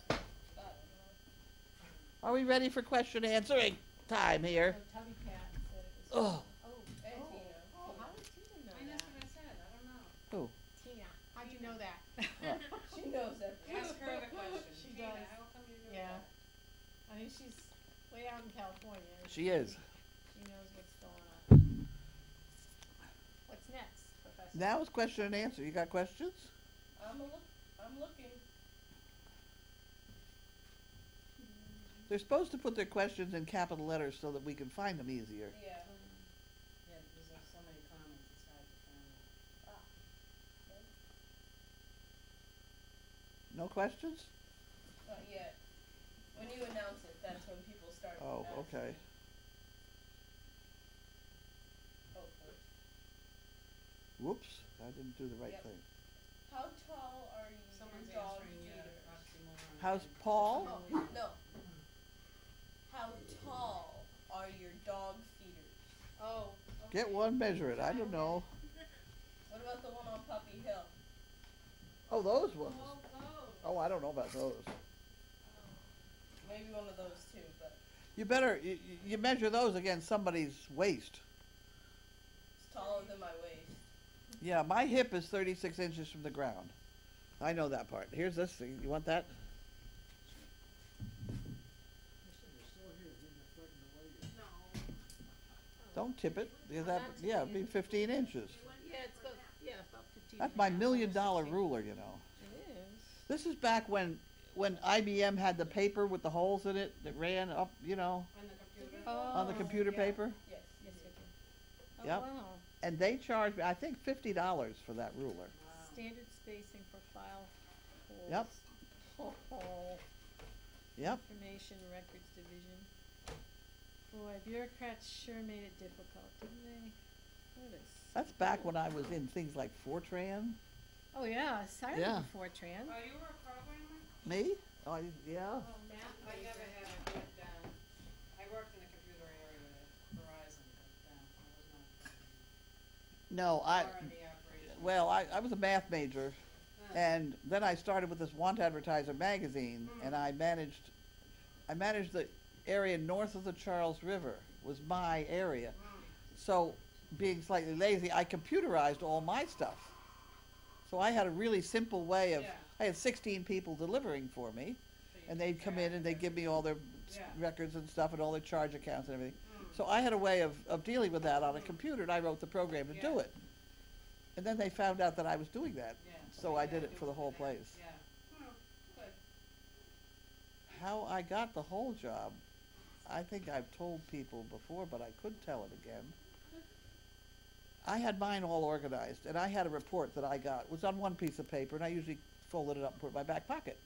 Speaker 6: I don't know.
Speaker 1: Are we ready for question answering time here?
Speaker 3: So Tubby Cat said it was.
Speaker 1: Oh,
Speaker 6: And
Speaker 3: Oh,
Speaker 6: Tina.
Speaker 3: oh, how did Tina know
Speaker 4: I know
Speaker 3: that?
Speaker 4: what I said, I don't know.
Speaker 1: who?
Speaker 3: Tina, how'd you know that?
Speaker 6: She knows everything.
Speaker 4: Ask her the question.
Speaker 3: She
Speaker 4: Tina,
Speaker 3: does.
Speaker 4: how come you know
Speaker 3: Yeah.
Speaker 4: that?
Speaker 3: I mean, she's way out in California. and
Speaker 1: She is.
Speaker 3: She knows what's going on. What's next, Professor?
Speaker 1: Now it's question and answer. You got questions?
Speaker 6: I'm looking.
Speaker 1: They're supposed to put their questions in capital letters so that we can find them easier.
Speaker 6: Yeah.
Speaker 4: Yeah, there's so many comments, it's hard to find out.
Speaker 1: No questions?
Speaker 6: Not yet. When you announce it, that's when people start.
Speaker 1: Oh,
Speaker 6: asking.
Speaker 1: okay.
Speaker 6: Hopefully.
Speaker 1: Whoops, I didn't do the right
Speaker 6: Yep.
Speaker 1: thing.
Speaker 6: How tall are you?
Speaker 4: Someone's
Speaker 6: your dog
Speaker 4: answering
Speaker 6: feeders?
Speaker 4: oxymoron.
Speaker 1: How's Paul?
Speaker 6: Oh, no. How tall are your dog feeders?
Speaker 3: Oh,
Speaker 1: Get one, measure it. I don't know.
Speaker 6: What about the one on Puppy Hill?
Speaker 1: Oh, those ones.
Speaker 6: those.
Speaker 1: Oh, I don't know about those.
Speaker 6: Maybe one of those too, but
Speaker 1: You better, you measure those against somebody's waist.
Speaker 6: it's taller than my waist.
Speaker 1: Yeah, my hip is 36 inches from the ground. I know that part. Here's this thing. You want that? Don't tip it. Because that, yeah, it'd be 15 inches.
Speaker 3: yeah, it's about, about 15.
Speaker 1: That's my $1 million ruler, you know.
Speaker 3: It is.
Speaker 1: This is back when IBM had the paper with the holes in it that ran up, you know,
Speaker 4: On the computer?
Speaker 1: on the
Speaker 3: Oh,
Speaker 1: computer
Speaker 6: yeah.
Speaker 1: paper.
Speaker 6: Yes.
Speaker 3: Yes, yes, yes. Oh,
Speaker 1: Yep.
Speaker 3: wow.
Speaker 1: And they charged me, I think, $50 for that ruler.
Speaker 4: Wow.
Speaker 3: Standard spacing for file holes.
Speaker 1: Yep.
Speaker 3: Oh,
Speaker 1: Yep.
Speaker 3: Information Records Division. Boy, bureaucrats sure made it difficult, didn't they? What is?
Speaker 1: That's back when I was in things like Fortran.
Speaker 3: Oh, yeah, I
Speaker 1: Yeah.
Speaker 3: remember Fortran.
Speaker 4: Oh, you were a programmer?
Speaker 1: Me? Oh, yeah.
Speaker 3: Oh, math
Speaker 4: I never
Speaker 3: major.
Speaker 4: had a good, I worked in the computer area at Verizon, but, I was not a programmer.
Speaker 1: No,
Speaker 4: Or in the operation.
Speaker 1: well, I was a math major. And then I started with this Want Advertiser magazine, and I managed the area north of the Charles River was my area. So, being slightly lazy, I computerized all my stuff. So I had a really simple way of,
Speaker 4: Yeah.
Speaker 1: I had 16 people delivering for me,
Speaker 4: So you
Speaker 1: and they'd
Speaker 4: could
Speaker 1: come
Speaker 4: track
Speaker 1: in and they'd give me all their
Speaker 4: Yeah.
Speaker 1: records and stuff and all their charge accounts and everything. So I had a way of dealing with that on a computer, and I wrote the program to do
Speaker 4: Yeah.
Speaker 1: it. And then they found out that I was doing that.
Speaker 4: Yeah.
Speaker 1: So
Speaker 4: you
Speaker 1: I
Speaker 4: gotta
Speaker 1: did it
Speaker 4: do
Speaker 1: for the whole
Speaker 4: that.
Speaker 1: place.
Speaker 4: Yeah. Good.
Speaker 1: How I got the whole job, I think I've told people before, but I could tell it again. I had mine all organized, and I had a report that I got. It was on one piece of paper, and I usually folded it up and put it in my back pocket.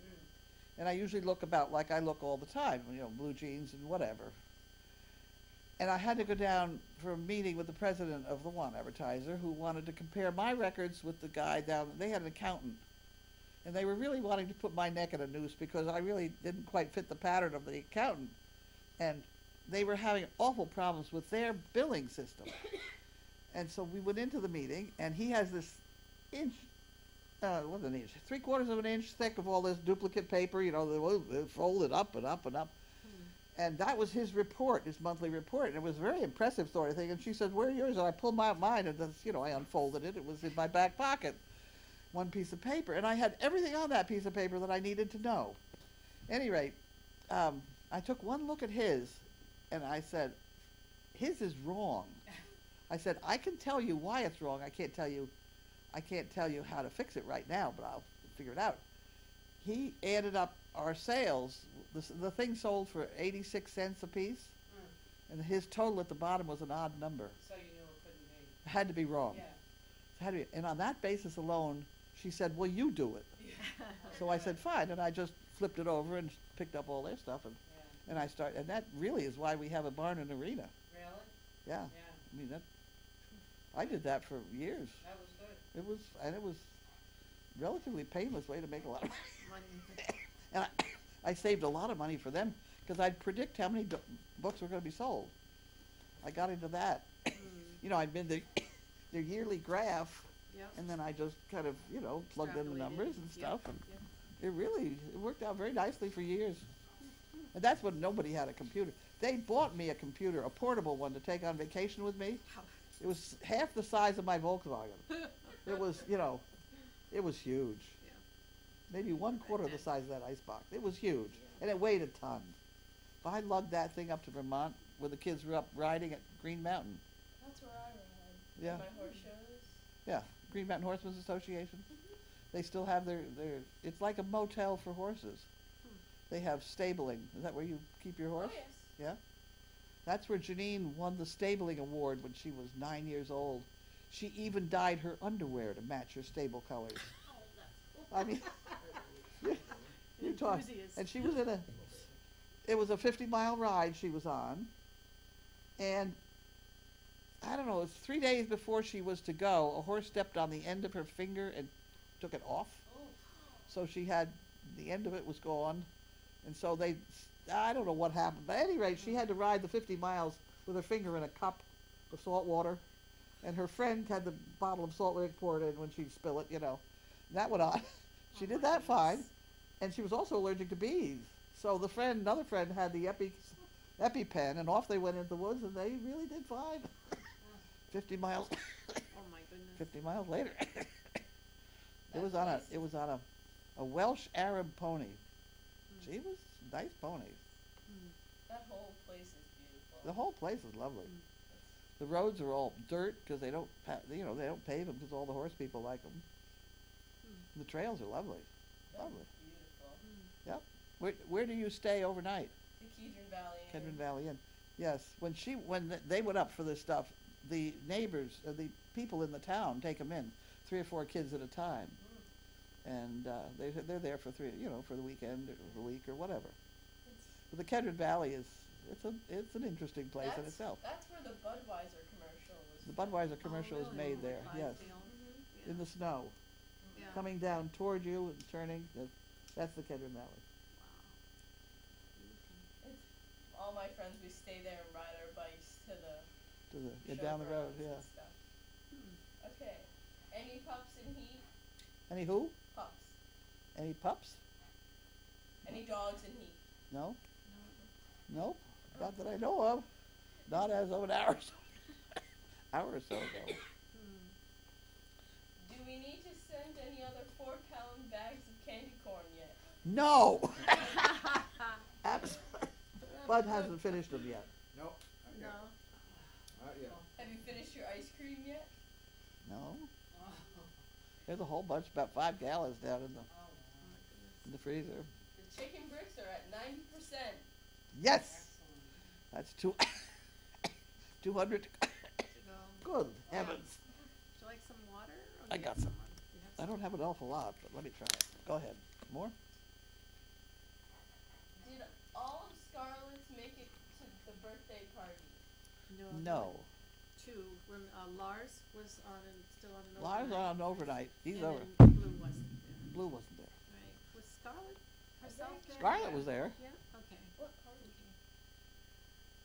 Speaker 1: And I usually look about like I look all the time, you know, blue jeans and whatever. And I had to go down for a meeting with the president of the Want Advertiser, who wanted to compare my records with the guy down. They had an accountant, and they were really wanting to put my neck in a noose because I really didn't quite fit the pattern of the accountant, and they were having awful problems with their billing system. And so we went into the meeting, and he has this inch, what's an inch, 3/4 of an inch thick of all this duplicate paper, you know, folded up and up and up. And that was his report, his monthly report, and it was a very impressive sort of thing. And she said, "Where are yours?" And I pulled out mine, and that's, I unfolded it. It was in my back pocket, one piece of paper, and I had everything on that piece of paper that I needed to know. At any rate, I took one look at his, and I said, "His is wrong." I said, "I can tell you why it's wrong. I can't tell you how to fix it right now, but I'll figure it out." He added up our sales. The thing sold for 86 cents a piece, and his total at the bottom was an odd number.
Speaker 4: So you knew it couldn't be.
Speaker 1: It had to be wrong.
Speaker 4: Yeah.
Speaker 1: It had to be, and on that basis alone, she said, "Well, you do it." So I said, "Fine," and I just flipped it over and picked up all their stuff, and I started, and that really is why we have a barn and arena.
Speaker 4: Really?
Speaker 1: Yeah.
Speaker 4: Yeah.
Speaker 1: I mean, I did that for years.
Speaker 4: That was good.
Speaker 1: It was relatively painless way to make a lot of money.
Speaker 3: Money.
Speaker 1: And I saved a lot of money for them because I'd predict how many books were going to be sold. I got into that. I'd been their yearly graph,
Speaker 3: Yep.
Speaker 1: and then I just kind of, plugged in the
Speaker 3: Extrapolated.
Speaker 1: numbers and
Speaker 3: Yep.
Speaker 1: stuff, and
Speaker 3: Yep.
Speaker 1: it worked out very nicely for years. And that's when nobody had a computer. They bought me a computer, a portable one, to take on vacation with me. It was half the size of my Volkswagen. It was, it was huge.
Speaker 3: Yeah.
Speaker 1: Maybe 1/4 of the size of that icebox. It was huge, and it weighed a ton. But I lugged that thing up to Vermont, where the kids were up riding at Green Mountain.
Speaker 6: That's where I ride.
Speaker 1: Yeah.
Speaker 6: My horse shows.
Speaker 1: Yeah, Green Mountain Horsemen's Association. They still have their, it's like a motel for horses. They have stabling. Is that where you keep your horse?
Speaker 6: Oh, yes.
Speaker 1: Yeah. That's where Janine won the stabling award when she was 9 years old. She even dyed her underwear to match her stable colors.
Speaker 5: Oh, that's cool.
Speaker 1: I mean, you talk.
Speaker 3: Enthusiast.
Speaker 1: And she was it was a 50-mile ride she was on. And I don't know, it was 3 days before she was to go, a horse stepped on the end of her finger and took it off. So she had, the end of it was gone. And so I don't know what happened. But at any rate, she had to ride the 50 miles with her finger in a cup of salt water. And her friend had the bottle of salt lick poured in when she'd spill it, That went on. She did that fine. And she was also allergic to bees. So another friend had the EpiPen, and off they went into the woods, and they really did fine. 50 miles.
Speaker 3: Oh my goodness.
Speaker 1: 50 miles later. It was on a Welsh Arab pony. She was a nice pony.
Speaker 6: That whole place is beautiful.
Speaker 1: The whole place is lovely. The roads are all dirt because they don't they don't pave them because all the horse people like them. The trails are lovely.
Speaker 6: That's
Speaker 1: Lovely.
Speaker 6: beautiful.
Speaker 1: Yep. Where do you stay overnight?
Speaker 6: The Kedron Valley.
Speaker 1: Kedron Valley Inn. Yes. When they went up for this stuff, the neighbors, the people in the town take them in, 3 or 4 kids at a time, and they're there for for the weekend or the week or whatever. But the Kedron Valley it's an interesting place in itself.
Speaker 6: That's where the Budweiser commercial was.
Speaker 1: The Budweiser commercial is made there. Yes.
Speaker 3: Yeah.
Speaker 1: In the snow,
Speaker 3: Yeah.
Speaker 1: coming down toward you and turning. That's the Kedron Valley.
Speaker 6: All my friends, we stay there and ride our bikes to the
Speaker 1: Down the road.
Speaker 6: showgrounds
Speaker 1: Yeah.
Speaker 6: and stuff. Okay. Any pups in heat?
Speaker 1: Any who?
Speaker 6: Pups.
Speaker 1: Any pups?
Speaker 6: Any dogs in heat?
Speaker 1: No. Nope. Not that I know of. Not as of an hour or so ago.
Speaker 6: Do we need to send any other 4-pound bags of candy corn yet?
Speaker 1: No. Absolutely. Bud hasn't finished them yet.
Speaker 7: Nope.
Speaker 3: No.
Speaker 7: Not yet.
Speaker 6: Have you finished your ice cream yet?
Speaker 1: No. There's a whole bunch, about 5 gallons down in the freezer.
Speaker 6: The chicken bricks are at 90%.
Speaker 1: Yes. That's 200.
Speaker 3: To go.
Speaker 1: Good heavens.
Speaker 3: Would you like some water? Or
Speaker 1: I
Speaker 3: do you
Speaker 1: got
Speaker 3: have
Speaker 1: some.
Speaker 3: You have
Speaker 1: I don't have an awful lot, but let me try it. Go ahead. More?
Speaker 6: Did all of Scarlett's make it to the birthday party?
Speaker 3: No.
Speaker 1: No.
Speaker 3: 2. Lars was still on an
Speaker 1: Lars
Speaker 3: overnight.
Speaker 1: on overnight. He's
Speaker 3: and
Speaker 1: over.
Speaker 3: then Blue wasn't there.
Speaker 1: Blue wasn't there.
Speaker 3: Right. Was Scarlett herself there?
Speaker 1: Scarlett was there.
Speaker 3: Yeah. Okay.
Speaker 6: What party?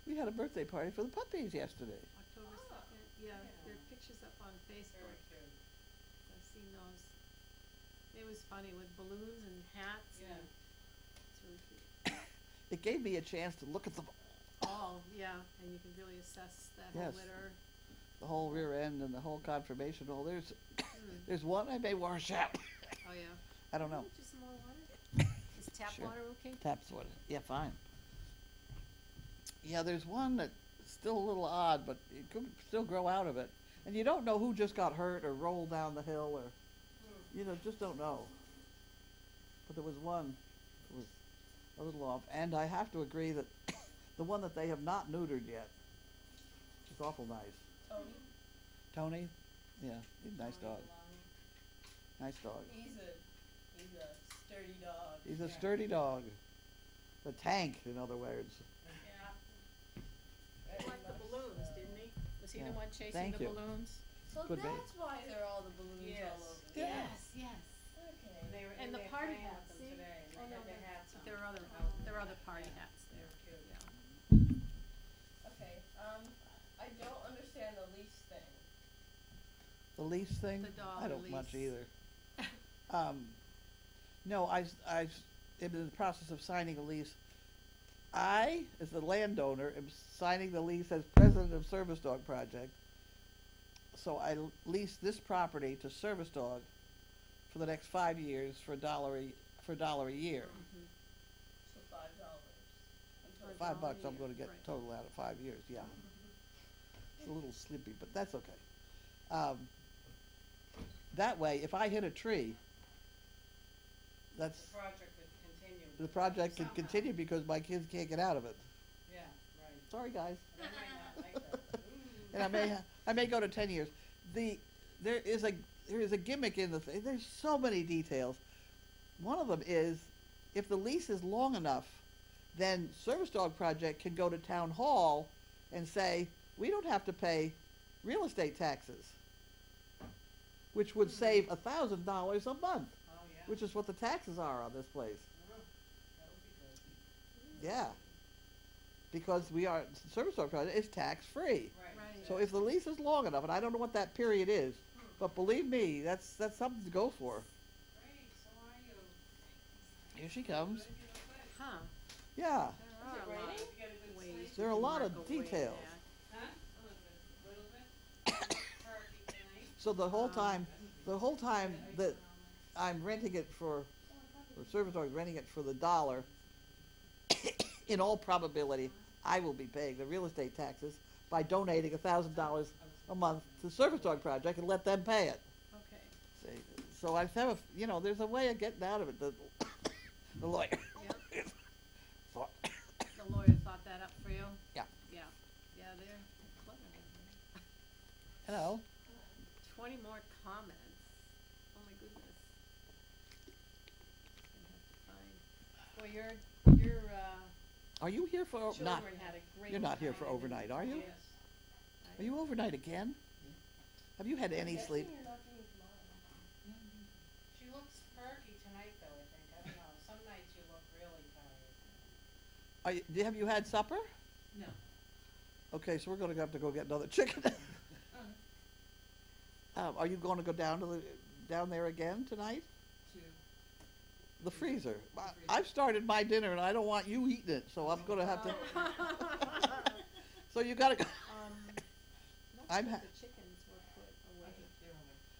Speaker 1: We had a birthday party for the puppies yesterday.
Speaker 3: October 2nd. Yeah. There are pictures up on Facebook.
Speaker 4: Very cute.
Speaker 3: I've seen those. It was funny with balloons and hats.
Speaker 4: Yeah.
Speaker 3: And it's really cute.
Speaker 1: it gave me a chance to look at
Speaker 3: Oh, yeah, and you can really assess that whole
Speaker 1: Yes.
Speaker 3: litter.
Speaker 1: the whole rear end and the whole conformation hole.
Speaker 3: Mm.
Speaker 1: There's one I may wash out.
Speaker 3: Oh, yeah.
Speaker 1: I don't know.
Speaker 3: Just some more water? Is tap
Speaker 1: Sure.
Speaker 3: water okay?
Speaker 1: Taps water. Yeah, fine. Yeah, there's one that's still a little odd, but it could still grow out of it. And you don't know who just got hurt or rolled down the hill or, just don't know. But there was one that was a little off. And I have to agree that the one that they have not neutered yet is awful nice.
Speaker 6: Tony?
Speaker 1: Tony? Yeah, he's a nice dog. Nice dog.
Speaker 6: He's a sturdy dog.
Speaker 1: He's a sturdy dog. The tank, in other words.
Speaker 6: Yeah.
Speaker 3: He liked the balloons, didn't he? Was he the
Speaker 1: Yeah.
Speaker 3: one chasing
Speaker 1: Thank
Speaker 3: the
Speaker 1: you.
Speaker 3: balloons?
Speaker 6: So
Speaker 1: Could be.
Speaker 6: that's why there are all the balloons
Speaker 4: Yes.
Speaker 6: all over.
Speaker 1: Yeah.
Speaker 3: yes.
Speaker 6: Okay.
Speaker 4: And they were
Speaker 3: And
Speaker 4: and
Speaker 3: the
Speaker 4: they
Speaker 3: party
Speaker 4: playing
Speaker 3: hats,
Speaker 4: with
Speaker 3: see?
Speaker 4: them today.
Speaker 3: Oh,
Speaker 4: And they
Speaker 3: no,
Speaker 4: had their hats on.
Speaker 3: There are other party
Speaker 4: Yeah.
Speaker 3: hats
Speaker 4: They
Speaker 3: there.
Speaker 4: were cute.
Speaker 3: Yeah.
Speaker 6: Okay. I don't understand the lease thing.
Speaker 1: The lease thing?
Speaker 3: The dog
Speaker 1: I don't much
Speaker 3: lease.
Speaker 1: either. No, I'm in the process of signing a lease. I, as the landowner, am signing the lease as president of Service Dog Project. So I lease this property to Service Dog for the next 5 years for $1 a year.
Speaker 3: Mhm.
Speaker 6: So $5. Until
Speaker 3: $5
Speaker 1: $5
Speaker 3: a
Speaker 1: I'm gonna
Speaker 3: year,
Speaker 1: get
Speaker 3: right.
Speaker 1: total out of 5 years, yeah. It's a little slippy, but that's okay. That way, if I hit a tree, that's,
Speaker 4: The project could continue.
Speaker 1: the project can
Speaker 4: somehow.
Speaker 1: continue because my kids can't get out of it.
Speaker 4: Yeah, right.
Speaker 1: Sorry, guys.
Speaker 4: They might not like that. Ooh.
Speaker 1: And I may go to 10 years. There is a gimmick in the thing. There's so many details. One of them is, if the lease is long enough, then Service Dog Project can go to town hall and say, we don't have to pay real estate taxes, which would save $1,000 a month,
Speaker 4: Oh, yeah.
Speaker 1: which is what the taxes are on this place.
Speaker 4: Oh, that would be good.
Speaker 1: Yeah. Because Service Dog Project is tax-free.
Speaker 4: Right.
Speaker 3: Right.
Speaker 1: So if the lease is long enough, and I don't know what that period is, but believe me, that's something to go for.
Speaker 4: Great, so are you?
Speaker 1: Here she comes.
Speaker 4: Good, you look good.
Speaker 3: Huh.
Speaker 1: Yeah,
Speaker 3: There
Speaker 6: Is
Speaker 3: are
Speaker 6: it
Speaker 3: a lot
Speaker 6: raining?
Speaker 3: of
Speaker 4: You get a good
Speaker 3: ways.
Speaker 4: sleep?
Speaker 1: There are a
Speaker 3: to
Speaker 1: lot of
Speaker 3: work away
Speaker 1: details.
Speaker 3: there.
Speaker 4: Huh? A little bit? Turkey tonight?
Speaker 1: so the whole time that I'm renting it or Service Dog is renting it for the $1, in all probability, I will be paying the real estate taxes by donating $1,000 a month to Service Dog Project and let them pay it.
Speaker 3: Okay.
Speaker 1: See, so I have there's a way of getting out of it. The lawyer.
Speaker 3: Yep.
Speaker 1: thought-
Speaker 3: The lawyer thought that up for you?
Speaker 1: Yeah.
Speaker 3: Yeah. Yeah, they're clever.
Speaker 1: Hello.
Speaker 3: 20 more comments. Oh my goodness. Gonna have to find. Well, your
Speaker 1: Are you here for
Speaker 3: children
Speaker 1: not?
Speaker 3: had a great
Speaker 1: You're not here for
Speaker 3: time
Speaker 1: overnight, are you?
Speaker 4: Yes.
Speaker 1: Are you overnight again? Have you had any
Speaker 6: Guessing
Speaker 1: sleep?
Speaker 6: You're not doing tomorrow.
Speaker 4: She looks perky tonight, though, I think. I don't know. Some nights you look really tired.
Speaker 1: Have you had supper?
Speaker 4: No.
Speaker 1: Okay, so we're going to have to go get another chicken. Are you going to go down there again tonight? The freezer. I've started my dinner and I don't want you eating it, so I'm going to have to. So you got to go. I'm
Speaker 3: most
Speaker 1: ha-
Speaker 3: of the chickens were put away.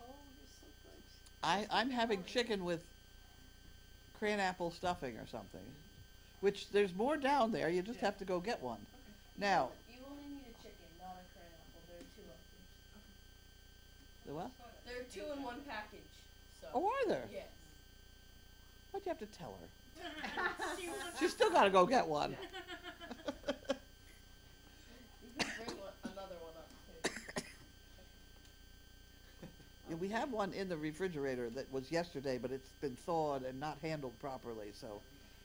Speaker 3: Oh, you're so good.
Speaker 1: I'm having chicken with cran apple stuffing or something, which there's more down there. You just have to go get one. Now,
Speaker 6: You only need a chicken, not a cran apple. There are 2 of them.
Speaker 1: the what?
Speaker 6: There are 2 in one package. So.
Speaker 1: Oh, are there?
Speaker 6: Yes.
Speaker 1: Why'd you have to tell her? She's still got to go get one.
Speaker 6: You can bring another one up too.
Speaker 1: Yeah, we have one in the refrigerator that was yesterday, but it's been thawed and not handled properly, so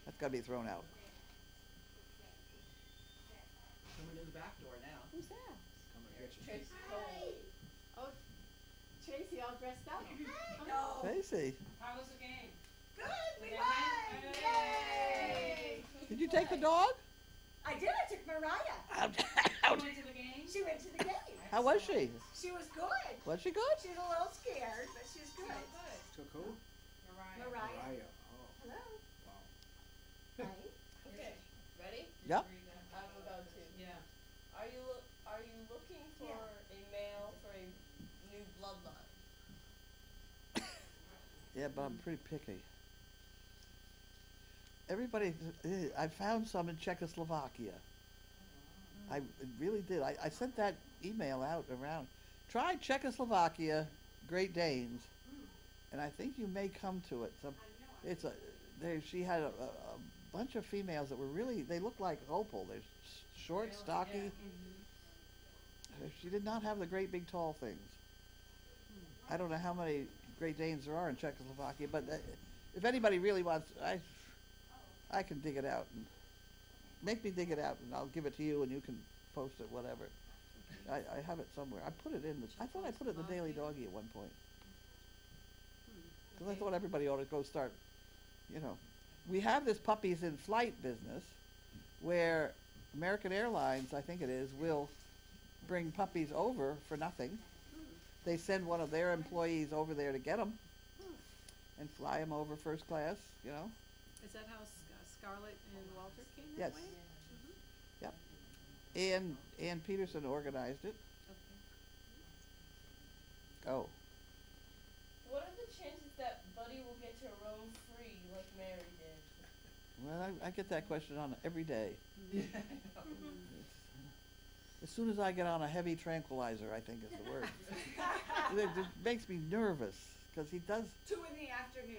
Speaker 1: that's got to be thrown out.
Speaker 7: Coming in the back door now.
Speaker 3: Who's that?
Speaker 7: Coming to get you.
Speaker 6: Tracy Cole.
Speaker 3: Oh, Tracy all dressed up.
Speaker 1: Stacy,
Speaker 4: How was the game?
Speaker 5: Good, we
Speaker 4: Did they
Speaker 5: won!
Speaker 4: win?
Speaker 5: Yay!
Speaker 1: did you take the dog?
Speaker 5: I did, I took Mariah.
Speaker 4: You went to the game?
Speaker 5: She went to the game.
Speaker 1: How was she?
Speaker 5: She was good.
Speaker 1: Was she good?
Speaker 5: She was a little scared, but she was good.
Speaker 4: Good.
Speaker 7: Took who?
Speaker 4: Mariah.
Speaker 5: Mariah.
Speaker 7: Mariah. Oh,
Speaker 5: Hello.
Speaker 7: wow.
Speaker 5: Hi.
Speaker 6: Okay. Ready?
Speaker 1: Yep.
Speaker 6: I'm about to.
Speaker 4: Yeah.
Speaker 6: Are you looking for a male for a new bloodline?
Speaker 1: Yeah, but I'm pretty picky. Everybody, I found some in Czechoslovakia. I really did. I sent that email out around. Try Czechoslovakia, Great Danes, and I think you may come to it. She had a bunch of females that were really, they looked like Opal. They're short,
Speaker 4: Really?
Speaker 1: stocky.
Speaker 4: Yeah.
Speaker 1: She did not have the great big tall things. I don't know how many Great Danes there are in Czechoslovakia, but if anybody really wants, I can dig it out. And make me dig it out, and I'll give it to you, and you can post it, whatever. I have it somewhere. I put it in I thought I put it in the Daily Doggie at one point. Because I thought everybody ought to go start, We have this puppies in flight business where American Airlines, I think it is, will bring puppies over for nothing. They send one of their employees over there to get them and fly them over first class,
Speaker 3: Is that how Scarlett and Walter came
Speaker 1: Yes.
Speaker 3: that way?
Speaker 1: Yep. Ann Peterson organized it.
Speaker 3: Okay.
Speaker 1: Oh.
Speaker 6: What are the chances that Buddy will get to roam free like Mary did?
Speaker 1: Well, I get that question on every day.
Speaker 7: Yeah,
Speaker 1: As soon as I get on a heavy tranquilizer, I think is the word. It just makes me nervous, because he does,
Speaker 5: 2 in the afternoon.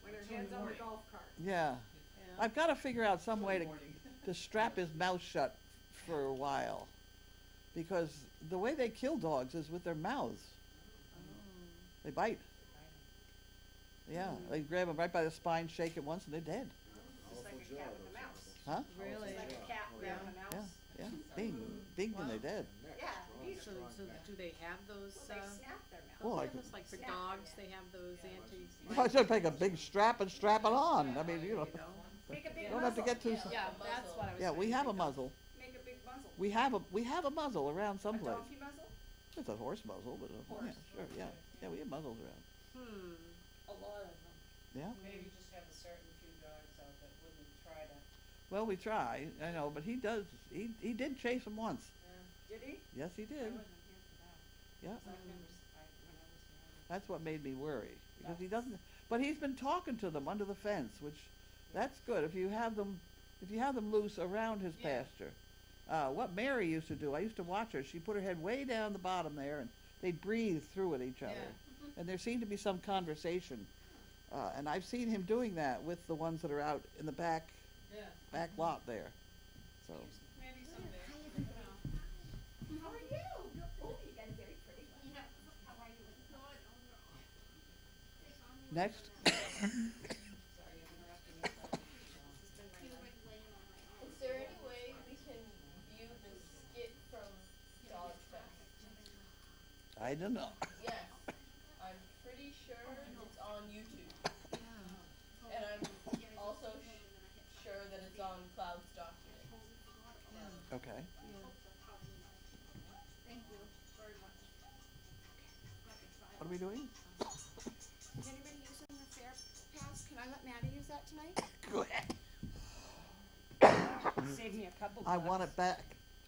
Speaker 5: When her head's on the golf cart.
Speaker 1: yeah.
Speaker 3: Yeah.
Speaker 1: I've got to figure out some way
Speaker 7: morning.
Speaker 1: to strap his mouth shut for a while. Because the way they kill dogs is with their mouths. They bite. Yeah, they grab them right by the spine, shake it once, and they're dead.
Speaker 5: Just like a cat with a mouse.
Speaker 1: Huh?
Speaker 3: Really?
Speaker 5: Just like a cat grabbing a
Speaker 1: Yeah,
Speaker 5: mouse.
Speaker 1: yeah. Bing, bing, and they're dead.
Speaker 5: Yeah, these
Speaker 3: So do they have those,
Speaker 5: they snap their mouth.
Speaker 1: Well,
Speaker 3: those
Speaker 1: like-
Speaker 3: things, like for
Speaker 5: Snap.
Speaker 3: dogs, they have those
Speaker 1: I should take a big strap and strap it on. I mean,
Speaker 5: Make a big
Speaker 1: you don't have to
Speaker 5: muzzle.
Speaker 1: get too.
Speaker 3: Yeah, that's what I was
Speaker 1: Yeah, we
Speaker 3: trying to
Speaker 1: have a
Speaker 3: think of.
Speaker 1: muzzle.
Speaker 5: Make a big muzzle.
Speaker 1: We have a muzzle around
Speaker 5: A
Speaker 1: someplace.
Speaker 5: donkey muzzle?
Speaker 1: It's a horse muzzle, but yeah,
Speaker 5: Horse.
Speaker 1: sure, yeah, yeah. We have muzzles around.
Speaker 5: A lot of them.
Speaker 1: Yeah.
Speaker 4: Maybe just have a certain few dogs out that wouldn't try to,
Speaker 1: Well, we try. I know, but he does. He did chase him once.
Speaker 5: Did he?
Speaker 1: Yes, he
Speaker 5: I
Speaker 1: did.
Speaker 5: wasn't here for that.
Speaker 1: Yeah.
Speaker 5: 'Cause I've never, when I was there.
Speaker 1: That's what made me worry, because he doesn't. But he's been talking to them under the fence, which that's good. If you have them loose around his
Speaker 4: Yeah.
Speaker 1: pasture. What Mary used to do, I used to watch her. She put her head way down the bottom there, and they'd breathe through at each other.
Speaker 4: Yeah.
Speaker 1: And there seemed to be some conversation. And I've seen him doing that with the ones that are out in the back lot there. So
Speaker 4: maybe someday, I don't know.
Speaker 5: How are you? Oh, you got a very pretty one. Yeah. How are you?
Speaker 1: next,
Speaker 4: Sorry, I'm interrupting you.
Speaker 6: Is there any way we can view the skit from Dog Fest?
Speaker 1: I don't know.
Speaker 6: Yes. I'm pretty sure it's on YouTube. And I'm also sure that it's on Cloud's document.
Speaker 1: Okay.
Speaker 5: Thank you very much.
Speaker 1: What are we doing?
Speaker 5: Is anybody using the fair pass? Can I let Maddie use that tonight?
Speaker 1: Go ahead.
Speaker 5: Save me a couple
Speaker 1: I want it back.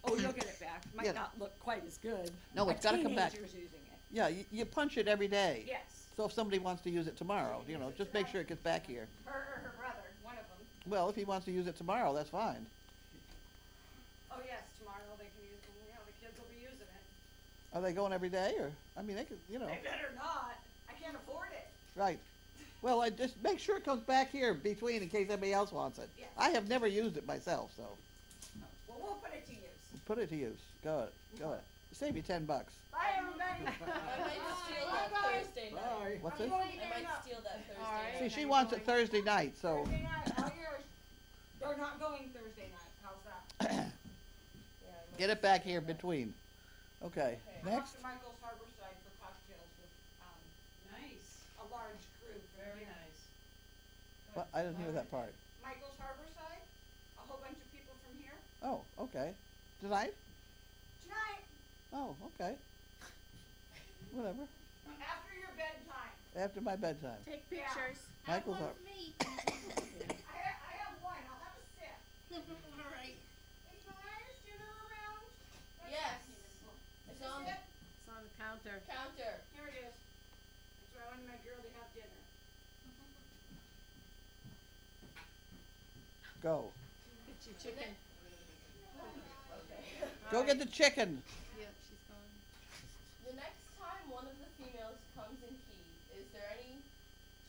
Speaker 5: Oh, you'll get it back. Might
Speaker 1: Yeah.
Speaker 5: not look quite as good.
Speaker 1: No, it's gotta come back.
Speaker 5: Teenagers using it.
Speaker 1: Yeah, you punch it every day.
Speaker 5: Yes.
Speaker 1: So if somebody wants to use it tomorrow, just make sure it gets back here.
Speaker 5: Her or her brother, one of them.
Speaker 1: Well, if he wants to use it tomorrow, that's fine.
Speaker 5: Oh, yes, tomorrow they can use, the kids will be using it.
Speaker 1: Are they going every day, or, I mean, they could,
Speaker 5: They better not. I can't afford it.
Speaker 1: right. Well, I just make sure it comes back here between in case anybody else wants it.
Speaker 5: Yes.
Speaker 1: I have never used it myself, so
Speaker 5: Well, we'll put it to use.
Speaker 1: put it to use. Go ahead. Save you $10.
Speaker 5: Bye, everybody.
Speaker 6: I might steal that Thursday night.
Speaker 1: What's
Speaker 5: I'm
Speaker 1: this?
Speaker 5: going
Speaker 6: I
Speaker 5: to get
Speaker 6: might
Speaker 5: enough.
Speaker 6: steal that Thursday
Speaker 3: Alright.
Speaker 1: See,
Speaker 6: night.
Speaker 1: she wants it Thursday night, so,
Speaker 5: Thursday night, all yours. They're not going Thursday night. How's that?
Speaker 6: Yeah, I might
Speaker 1: get it back here between. Okay,
Speaker 6: Okay.
Speaker 5: I'm off
Speaker 1: next.
Speaker 5: to Michael's Harborside for cocktails with,
Speaker 4: Nice,
Speaker 5: a large group.
Speaker 4: very nice.
Speaker 1: What? I didn't hear that part.
Speaker 5: Michael's Harborside, a whole bunch of people from here.
Speaker 1: Oh, okay. Tonight?
Speaker 5: Tonight,
Speaker 1: Oh, okay. Whatever.
Speaker 5: after your bedtime.
Speaker 1: After my bedtime.
Speaker 3: Take
Speaker 5: Yeah.
Speaker 3: pictures.
Speaker 1: Michael's up.
Speaker 5: I have one. I'll have a sip. Alright.
Speaker 6: Yes. It's on the
Speaker 3: It's on the counter.
Speaker 6: counter.
Speaker 5: Here it is. That's why I wanted my girl to have dinner.
Speaker 1: Go.
Speaker 3: Get your chicken.
Speaker 6: Okay.
Speaker 1: Go get the chicken.
Speaker 3: Yep, she's gone.
Speaker 6: The next time one of the females comes in key, is there any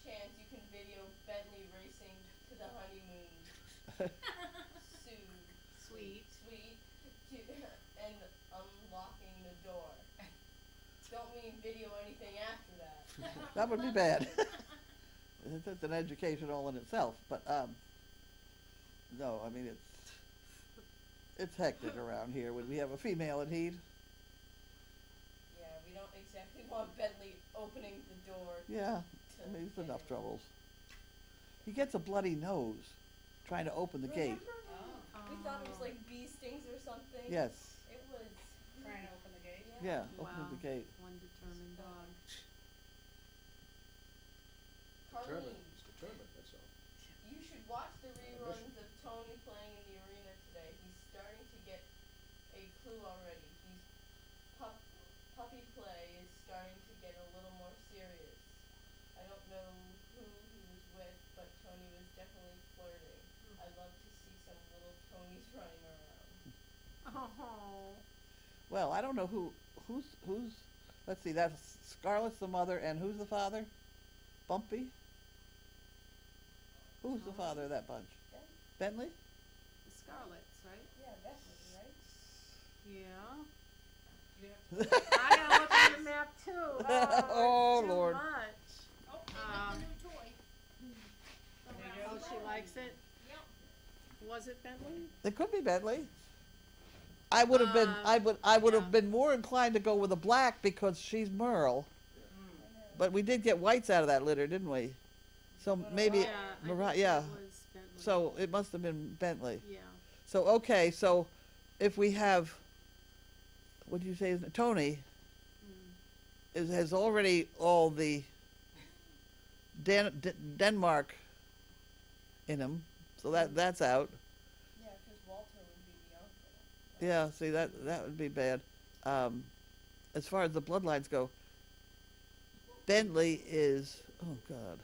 Speaker 6: chance you can video Bentley racing to the honeymoon
Speaker 3: Sweet.
Speaker 6: suite to, and unlocking the door? Don't mean video anything after that.
Speaker 1: That would be bad. That's an education all in itself, but, no, I mean, it's hectic around here when we have a female in heat.
Speaker 6: Yeah, we don't exactly want Bentley opening the door.
Speaker 1: Yeah,
Speaker 6: to
Speaker 1: I mean, it's
Speaker 6: get
Speaker 1: enough
Speaker 6: in.
Speaker 1: troubles. He gets a bloody nose trying to open the gate.
Speaker 6: Remember? We thought it was like bee stings or something.
Speaker 1: Yes,
Speaker 6: It was.
Speaker 4: Trying to open the gate.
Speaker 1: yeah,
Speaker 3: Wow.
Speaker 1: opening the gate.
Speaker 3: One determined dog.
Speaker 6: Carlene,
Speaker 7: It's determined, that's all.
Speaker 6: you should watch the reruns of Tony playing in the arena today. He's starting to get a clue already. Puppy play is starting to get a little more serious. I don't know who he was with, but Tony was definitely flirting. I'd love to see some little Tonys running around.
Speaker 3: Oh.
Speaker 1: Well, I don't know who's, let's see, that's Scarlett's the mother, and who's the father? Bumpy? Who's the father of that bunch? Bentley?
Speaker 3: The Scarlets, right?
Speaker 6: Yeah, definitely, right?
Speaker 3: Yeah.
Speaker 4: You have to
Speaker 3: I gotta look at the map too.
Speaker 1: Oh,
Speaker 3: it's too
Speaker 1: Lord.
Speaker 3: much.
Speaker 5: Oh, they got the new toy.
Speaker 3: Oh, she likes it?
Speaker 5: Yep.
Speaker 3: Was it Bentley?
Speaker 1: It could be Bentley. I would have been, I would
Speaker 3: yeah.
Speaker 1: have been more inclined to go with a black because she's Merle. But we did get whites out of that litter, didn't we? So maybe,
Speaker 3: Yeah, I
Speaker 1: Mariah,
Speaker 3: think
Speaker 1: yeah.
Speaker 3: it was Bentley.
Speaker 1: So it must have been Bentley.
Speaker 3: Yeah.
Speaker 1: So, okay, so if we have, what did you say, his name? Tony, has already all the Denmark in him, so that's out.
Speaker 6: Yeah, because Walter would be the uncle.
Speaker 1: Yeah, see, that would be bad. As far as the bloodlines go, Bentley is, oh God,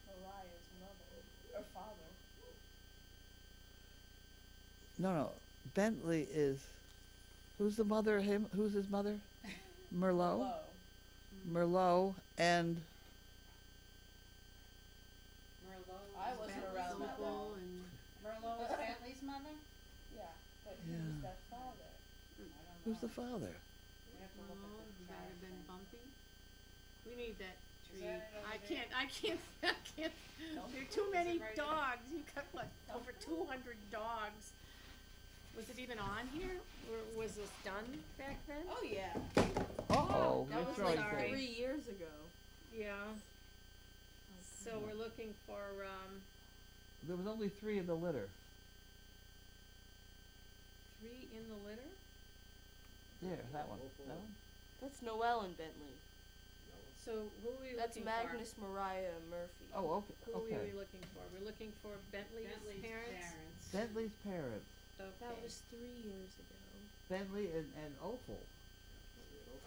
Speaker 6: Mariah's mother, or father.
Speaker 1: no, Bentley is, who's the mother of him, who's his mother? Merlot?
Speaker 6: Hello.
Speaker 1: Merlot and,
Speaker 4: Merlot.
Speaker 6: I wasn't around that long.
Speaker 3: And
Speaker 4: Merlot is Bentley's mother?
Speaker 6: Yeah, but
Speaker 1: Yeah.
Speaker 6: who's that father?
Speaker 4: I don't know.
Speaker 1: who's the father?
Speaker 4: We have to look
Speaker 3: oh,
Speaker 4: at the
Speaker 3: might
Speaker 4: chart.
Speaker 3: have been Bumpy. We need that tree.
Speaker 4: that it over
Speaker 3: I
Speaker 4: there?
Speaker 3: can't. There are too many dogs. You got what? Over 200 dogs. Was it even on here? Or was this done back then?
Speaker 6: Oh yeah,
Speaker 1: Uh-oh,
Speaker 6: that
Speaker 1: you're
Speaker 6: was
Speaker 1: throwing
Speaker 6: like
Speaker 3: sorry.
Speaker 1: things.
Speaker 6: 3 years ago.
Speaker 3: Yeah. So we're looking for
Speaker 1: There was only 3 in the litter.
Speaker 3: 3 in the litter.
Speaker 1: There, that one, that one?
Speaker 6: That's Noelle and Bentley.
Speaker 3: So who are we
Speaker 6: That's
Speaker 3: looking
Speaker 6: Magnus, Mariah, and Murphy.
Speaker 1: Oh,
Speaker 3: for? Who
Speaker 1: okay,
Speaker 3: are
Speaker 1: okay.
Speaker 3: we looking for? We're looking for Bentley's, parents.
Speaker 1: Bentley's parents,
Speaker 3: Okay.
Speaker 6: That was 3 years ago.
Speaker 1: Bentley and Opal.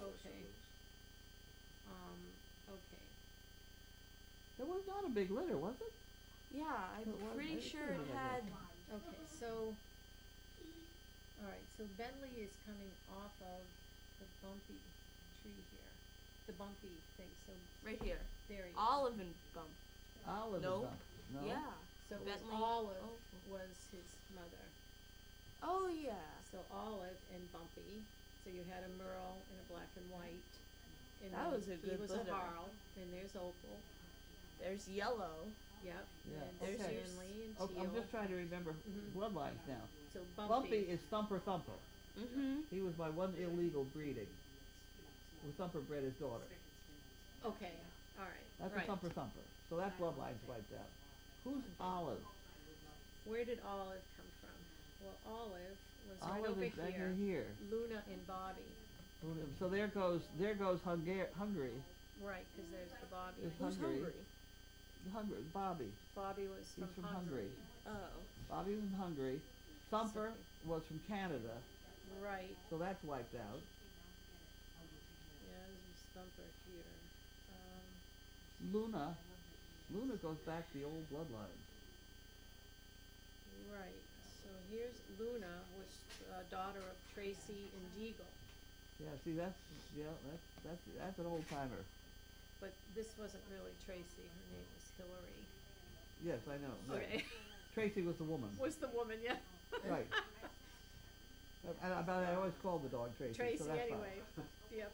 Speaker 3: Okay. Okay.
Speaker 1: There was not a big litter, was it?
Speaker 6: Yeah, I'm
Speaker 1: It was-
Speaker 6: pretty
Speaker 1: it's
Speaker 6: sure
Speaker 1: pretty
Speaker 6: it
Speaker 1: big, I
Speaker 6: had.
Speaker 3: Okay, so, alright, so Bentley is coming off of the bumpy tree here. The bumpy thing, so
Speaker 6: Right here.
Speaker 3: there he is.
Speaker 6: Olive and Bump.
Speaker 1: Olive
Speaker 6: No.
Speaker 1: is up. No?
Speaker 6: Yeah.
Speaker 3: So it was
Speaker 6: Bentley.
Speaker 3: Olive
Speaker 6: Oh.
Speaker 3: was his mother.
Speaker 6: Oh yeah.
Speaker 3: So Olive and Bumpy, so you had a Merle and a black and white. And
Speaker 6: That
Speaker 3: then
Speaker 6: was a good
Speaker 3: He was
Speaker 6: litter.
Speaker 3: a Harl, and there's Opal,
Speaker 6: There's Yellow.
Speaker 3: yep,
Speaker 1: Yeah,
Speaker 3: and there's
Speaker 1: okay.
Speaker 3: Stanley and
Speaker 1: Oh,
Speaker 3: Teal.
Speaker 1: I'm just trying to remember
Speaker 3: Mhm.
Speaker 1: bloodlines now.
Speaker 3: So
Speaker 1: Bumpy is Thumper Thumper.
Speaker 6: Mm-hmm.
Speaker 1: He was my one illegal breeding. The Thumper bred his daughter.
Speaker 3: Okay, alright,
Speaker 1: That's
Speaker 3: right.
Speaker 1: a Thumper Thumper. So that bloodline's wiped out. Who's Olive?
Speaker 3: Where did Olive come from? Well, Olive was right
Speaker 1: Olive
Speaker 3: over
Speaker 1: is back
Speaker 3: here.
Speaker 1: here.
Speaker 3: Luna and Bobby.
Speaker 1: So there goes Hungary.
Speaker 3: Right, because there's the Bobby.
Speaker 1: Is
Speaker 6: Who's
Speaker 1: Hungary.
Speaker 6: hungry?
Speaker 1: Bobby.
Speaker 3: Bobby was
Speaker 1: He's from Hungary.
Speaker 6: Oh.
Speaker 1: Bobby was in Hungary. Thumper was from Canada,
Speaker 3: Right,
Speaker 1: so that's wiped out.
Speaker 3: yeah, this is Thumper here.
Speaker 1: Luna goes back to the old bloodline.
Speaker 3: Right, so here's Luna, was daughter of Tracy and Deagle,
Speaker 1: Yeah, see, that's an old timer.
Speaker 3: but this wasn't really Tracy, her name was Hillary.
Speaker 1: Yes, I know. Yeah.
Speaker 3: Okay,
Speaker 1: Tracy was the woman.
Speaker 3: was the woman, yeah.
Speaker 1: Right. But I always called the dog Tracy.
Speaker 3: Tracy
Speaker 1: so that's
Speaker 3: anyway, yep.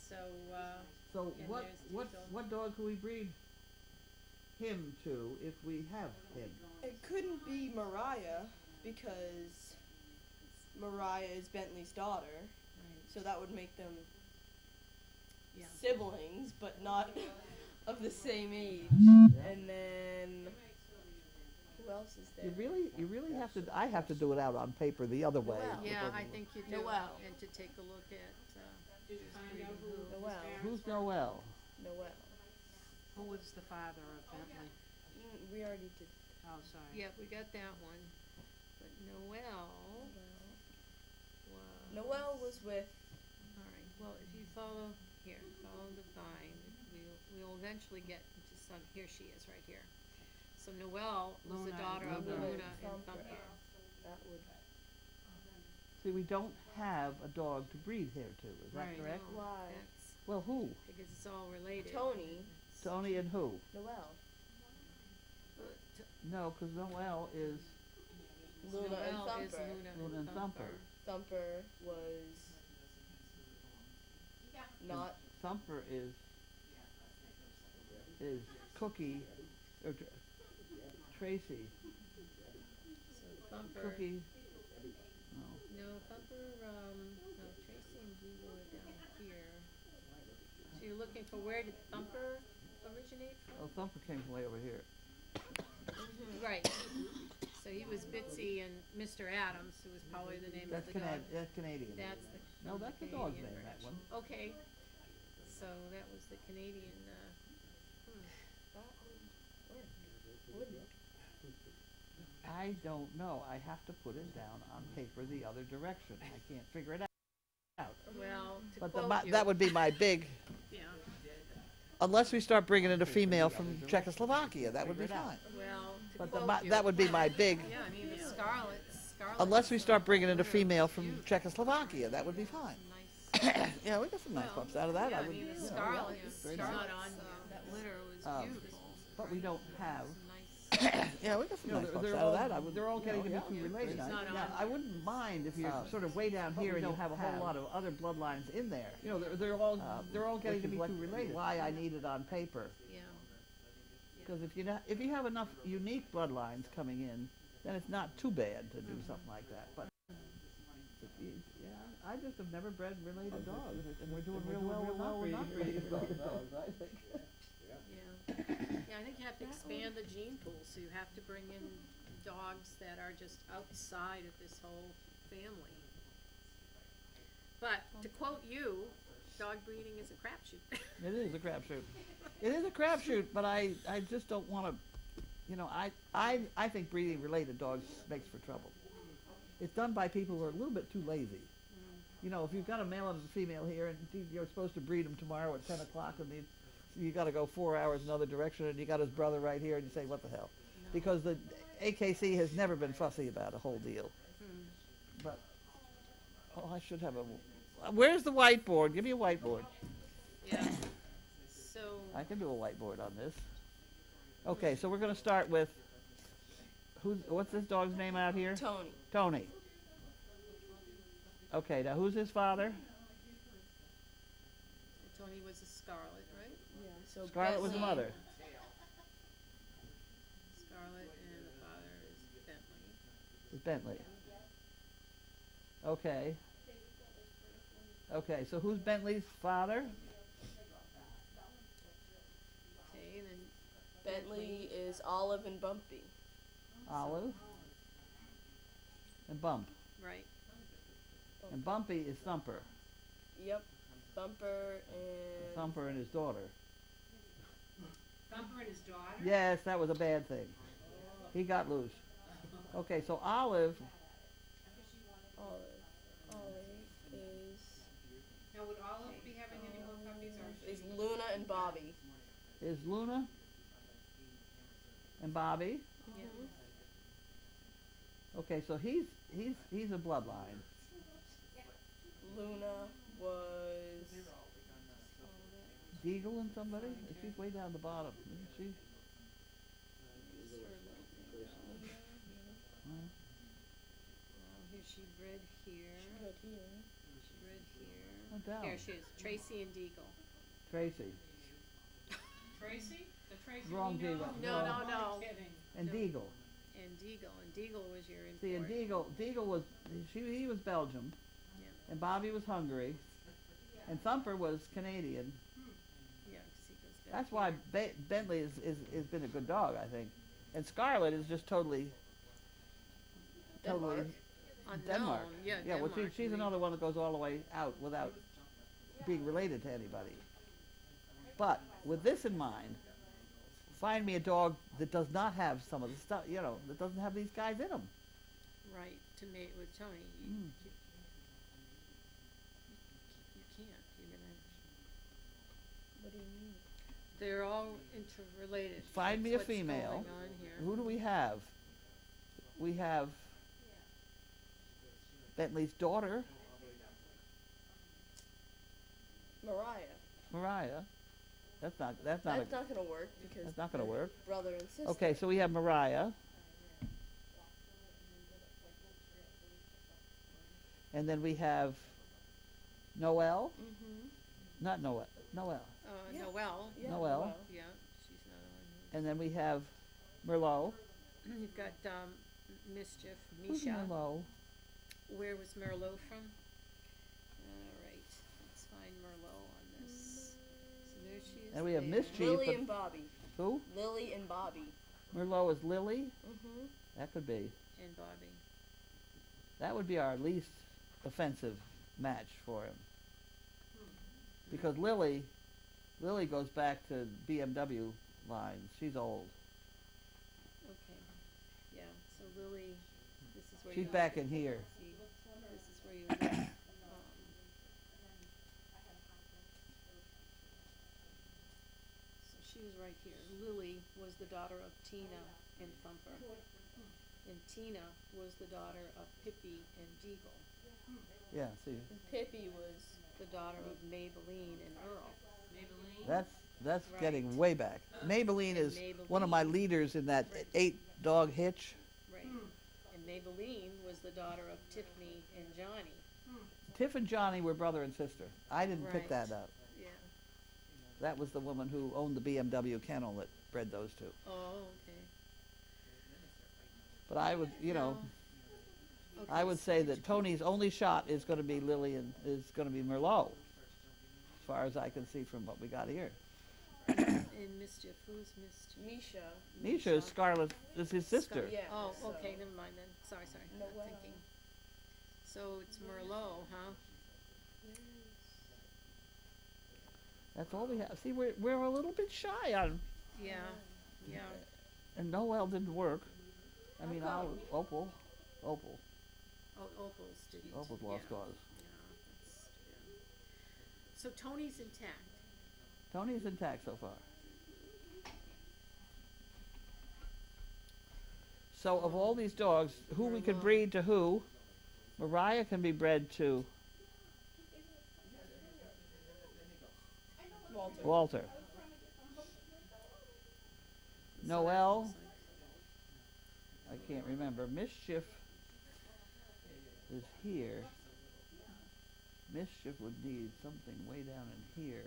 Speaker 3: So,
Speaker 1: Fine. So
Speaker 3: and
Speaker 1: what
Speaker 3: there's Deagle.
Speaker 1: what dog can we breed him to if we have him?
Speaker 6: It couldn't be Mariah because Mariah is Bentley's daughter,
Speaker 3: Right,
Speaker 6: so that would make them
Speaker 3: yeah.
Speaker 6: siblings, but not of the same age.
Speaker 1: Yeah.
Speaker 6: And then who else is there?
Speaker 1: You really have to. I have to do it out on paper the other way.
Speaker 6: Noel.
Speaker 3: Yeah, I think you do,
Speaker 6: Noel.
Speaker 3: and to take a look at,
Speaker 4: Did you find out who his
Speaker 6: Noel.
Speaker 4: parents
Speaker 1: Who's
Speaker 4: were?
Speaker 1: Noel?
Speaker 6: Noel.
Speaker 4: Who was the father of Bentley?
Speaker 6: We already did.
Speaker 4: Oh, sorry.
Speaker 3: yeah, we got that one, but Noel was.
Speaker 6: Noel was with.
Speaker 3: Alright, well, if you follow the vine, we'll eventually get into some, here she is, right here. So Noel was the
Speaker 4: Luna
Speaker 3: daughter
Speaker 4: and
Speaker 3: of
Speaker 4: Luna.
Speaker 3: Luna and
Speaker 6: Thumper.
Speaker 3: Thumper.
Speaker 6: That would.
Speaker 1: See, we don't have a dog to breed here to. Is that
Speaker 4: Right.
Speaker 1: correct?
Speaker 3: No,
Speaker 6: Why?
Speaker 3: that's
Speaker 1: Well, who?
Speaker 3: because it's all related.
Speaker 6: Tony.
Speaker 1: Tony and who?
Speaker 6: Noel.
Speaker 1: No, because Noel is
Speaker 6: Luna and
Speaker 3: Noel is
Speaker 6: Thumper.
Speaker 1: Luna and Thumper.
Speaker 6: Thumper was not.
Speaker 1: Thumper is Cookie or Tracy.
Speaker 3: So Thumper,
Speaker 1: Cookie.
Speaker 3: no, Thumper, no, Tracy and Deagle are down here. So you're looking for where did Thumper originate
Speaker 1: Oh,
Speaker 3: from?
Speaker 1: Thumper came from way over here.
Speaker 3: Right, so he was Bitsy and Mr. Adams, who was probably the name
Speaker 1: That's
Speaker 3: of the dog.
Speaker 1: That's Canadian.
Speaker 3: That's the.
Speaker 1: No, that's the dog's
Speaker 3: Canadian
Speaker 1: name. That
Speaker 3: version.
Speaker 1: one.
Speaker 3: Okay, so that was the Canadian,
Speaker 1: I don't know. I have to put it down on paper the other direction. I can't figure it out.
Speaker 3: well, to
Speaker 1: But
Speaker 3: quote you.
Speaker 1: that would be my big.
Speaker 3: Yeah,
Speaker 1: Unless we start bringing in a female from Czechoslovakia, that would be fine.
Speaker 3: well, to
Speaker 1: But
Speaker 3: quote you.
Speaker 1: that would be my big.
Speaker 3: Yeah, I mean, the Scarlet.
Speaker 1: Unless we start bringing in a
Speaker 3: Luna is
Speaker 1: female from
Speaker 3: beautiful.
Speaker 1: Czechoslovakia, that would be fine.
Speaker 3: Nice.
Speaker 1: Yeah, we got some nice pups out of that.
Speaker 3: Yeah,
Speaker 1: I
Speaker 3: I
Speaker 1: would,
Speaker 3: mean, the
Speaker 1: you know,
Speaker 3: Scarlet,
Speaker 1: very
Speaker 3: Scarlet
Speaker 1: nice.
Speaker 3: on that litter was
Speaker 1: Um,
Speaker 3: beautiful.
Speaker 1: But we don't have.
Speaker 3: Nice.
Speaker 1: Yeah, we got some
Speaker 8: You know,
Speaker 1: nice pups
Speaker 8: they're
Speaker 1: out
Speaker 8: all-
Speaker 1: of that. I would,
Speaker 8: they're all
Speaker 1: you know,
Speaker 8: getting to be
Speaker 1: yeah.
Speaker 8: too related.
Speaker 3: It's not
Speaker 1: Now,
Speaker 3: on.
Speaker 1: I wouldn't mind if you're
Speaker 8: Um,
Speaker 1: sort of way down
Speaker 8: but
Speaker 1: here
Speaker 8: we
Speaker 1: and you
Speaker 8: don't
Speaker 1: have a whole
Speaker 8: have-
Speaker 1: lot of other bloodlines in there.
Speaker 8: You know, they're all getting
Speaker 1: Which
Speaker 8: to
Speaker 1: is
Speaker 8: be
Speaker 1: what-
Speaker 8: too related.
Speaker 1: Why I need it on paper.
Speaker 3: Yeah.
Speaker 1: Because if you have enough unique bloodlines coming in, then it's not too bad to do something like that. But yeah, I just have never bred related dogs, and we're doing real well with not breeding related dogs. I think.
Speaker 3: Yeah. Yeah, I think you have to expand the gene pool, so you have to bring in dogs that are just outside of this whole family. But to quote you, dog breeding is a crapshoot.
Speaker 1: It is a crapshoot. It is a crapshoot, but I just don't want to. You know, I think breeding related dogs makes for trouble. It's done by people who are a little bit too lazy. You know, if you've got a male and a female here, and you're supposed to breed them tomorrow at 10 o'clock, and you got to go 4 hours another direction, and you got his brother right here, and you say, what the hell? Because the AKC has never been fussy about a whole deal. But, oh, I should have a. Where's the whiteboard? Give me a whiteboard.
Speaker 3: Yeah. So,
Speaker 1: I can do a whiteboard on this. Okay, so we're going to start with, what's this dog's name out here?
Speaker 6: Tony.
Speaker 1: Tony. Okay, now who's his father?
Speaker 3: Tony was a Scarlet, right?
Speaker 6: Yeah. So
Speaker 1: Scarlet was the
Speaker 6: Bentley-
Speaker 1: mother.
Speaker 3: Scarlet, and the father is Bentley.
Speaker 1: It's Bentley. Okay. Okay, so who's Bentley's father?
Speaker 3: Okay, and then
Speaker 6: Bentley is Olive and Bumpy.
Speaker 1: Olive. And Bump.
Speaker 3: right.
Speaker 1: And Bumpy is Thumper.
Speaker 6: Yep. Thumper and.
Speaker 1: Thumper and his daughter.
Speaker 4: Thumper and his daughter?
Speaker 1: Yes, that was a bad thing. He got loose. Okay, so Olive,
Speaker 6: Olive is
Speaker 4: Now, would Olive be having any more puppies, or
Speaker 6: is
Speaker 4: she?
Speaker 6: Luna and Bobby.
Speaker 1: is Luna and Bobby.
Speaker 3: Yeah.
Speaker 1: Okay, so he's a bloodline.
Speaker 6: Luna was
Speaker 1: Deagle and somebody? She's way down the bottom, isn't she?
Speaker 3: Well, here she bred here.
Speaker 6: good here.
Speaker 3: She bred here.
Speaker 1: Oh, down.
Speaker 3: Here she is, Tracy and Deagle.
Speaker 1: Tracy.
Speaker 4: Tracy? The Tracy
Speaker 1: Wrong
Speaker 4: we know?
Speaker 1: Deagle.
Speaker 3: No, no,
Speaker 4: I'm
Speaker 3: no.
Speaker 4: kidding.
Speaker 1: And
Speaker 3: No.
Speaker 1: Deagle.
Speaker 3: And Deagle was your import.
Speaker 1: See, and Deagle was, he was Belgium.
Speaker 3: Yeah.
Speaker 1: And Bobby was Hungary. And Thumper was Canadian.
Speaker 3: Yeah, 'cause he goes back
Speaker 1: That's why
Speaker 3: here.
Speaker 1: Bentley has been a good dog, I think. And Scarlet is just totally
Speaker 6: Denmark.
Speaker 3: Unknown.
Speaker 1: Denmark.
Speaker 3: Yeah,
Speaker 1: Yeah, well,
Speaker 3: Denmark.
Speaker 1: she's another one that goes all the way out without being related to anybody. But with this in mind, find me a dog that does not have some of the stuff, that doesn't have these guys in them.
Speaker 3: Right, to mate with Tony. You
Speaker 1: Mm.
Speaker 3: can't. You're gonna.
Speaker 6: What do you mean?
Speaker 3: They're all interrelated.
Speaker 1: Find me a
Speaker 3: That's what's
Speaker 1: female.
Speaker 3: going on here.
Speaker 1: Who do we have? We have Bentley's daughter, Mariah. That's not
Speaker 6: That's not gonna work because
Speaker 1: that's not gonna
Speaker 6: they're
Speaker 1: work.
Speaker 6: brother and sister.
Speaker 1: Okay, so we have Mariah. And then we have Noelle.
Speaker 6: Mm-hmm.
Speaker 1: Not Noelle. Noelle.
Speaker 6: Yeah.
Speaker 3: Noelle.
Speaker 6: Yeah,
Speaker 1: Noelle.
Speaker 3: Yeah, she's another one.
Speaker 1: And then we have Merlot.
Speaker 3: You've got Mischief,
Speaker 1: Who's
Speaker 3: Misha.
Speaker 1: Merlot?
Speaker 3: Where was Merlot from? All right, let's find Merlot on this. So there she is.
Speaker 1: And we have
Speaker 3: there.
Speaker 1: Mischief.
Speaker 6: Lily
Speaker 1: but
Speaker 6: and Bobby.
Speaker 1: who?
Speaker 6: Lily and Bobby.
Speaker 1: Merlot is Lily?
Speaker 6: Mm-hmm.
Speaker 1: That could be.
Speaker 3: And Bobby.
Speaker 1: That would be our least offensive match for him. Because Lily goes back to BMW lines. She's old.
Speaker 3: Okay. Yeah. So Lily, this is where
Speaker 1: She's
Speaker 3: you
Speaker 1: back in here.
Speaker 3: See, this is where you look. So she was right here. Lily was the daughter of Tina and Thumper. And Tina was the daughter of Pippi and Deagle.
Speaker 1: Yeah, see.
Speaker 6: Pippi was
Speaker 3: The daughter of Maybelline and Earl.
Speaker 4: Maybelline?
Speaker 1: That's
Speaker 3: Right.
Speaker 1: getting way back. Maybelline
Speaker 3: And
Speaker 1: is one of my leaders in that 8-dog hitch.
Speaker 3: Right. And Maybelline was the daughter of Tiffany and Johnny.
Speaker 1: Tiff and Johnny were brother and sister. I didn't pick
Speaker 3: Right.
Speaker 1: that up.
Speaker 3: Yeah.
Speaker 1: That was the woman who owned the BMW kennel that bred those two.
Speaker 3: Oh, okay.
Speaker 1: But I would,
Speaker 3: Okay,
Speaker 1: I would say that Tony's only shot is going to be Lily and is going to be Merlot, as far as I can see from what we got here.
Speaker 3: And Mischief, who's Mischief?
Speaker 6: Misha.
Speaker 1: Misha is Scarlet, is his sister.
Speaker 6: Yeah.
Speaker 3: Oh,
Speaker 6: so-
Speaker 3: okay, never mind then. Sorry, not
Speaker 6: Noelle.
Speaker 3: thinking. So it's Merlot, huh?
Speaker 1: That's all we have. See, we're a little bit shy on,
Speaker 3: Yeah, yeah.
Speaker 1: and Noelle didn't work. I mean,
Speaker 6: How
Speaker 1: Opal,
Speaker 3: Oh, Opal's didn't.
Speaker 1: Opal's lost
Speaker 3: yeah.
Speaker 1: cause.
Speaker 3: Yeah, that's, yeah. So Tony's intact.
Speaker 1: Tony's intact so far. So of all these dogs, who we could
Speaker 3: Merlot.
Speaker 1: breed to who? Mariah can be bred to
Speaker 6: Walter.
Speaker 1: Walter. Noelle, I can't remember. Mischief is here. Mischief would need something way down in here.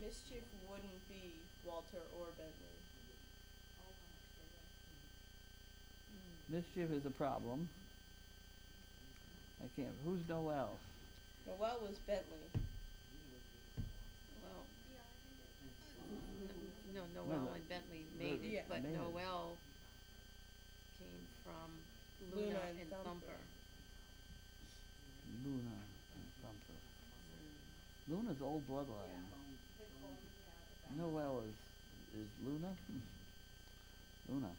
Speaker 6: Mischief wouldn't be Walter or Bentley.
Speaker 1: Mischief is a problem. I can't. Who's Noelle?
Speaker 6: Noelle was Bentley.
Speaker 3: Well, no, Noelle
Speaker 1: no.
Speaker 3: and Bentley made it,
Speaker 6: Yeah.
Speaker 3: but
Speaker 1: Made it.
Speaker 3: Noelle came from Luna, and Thumper.
Speaker 1: Luna and Thumper. Luna's old bloodline. Noelle is Luna? Luna.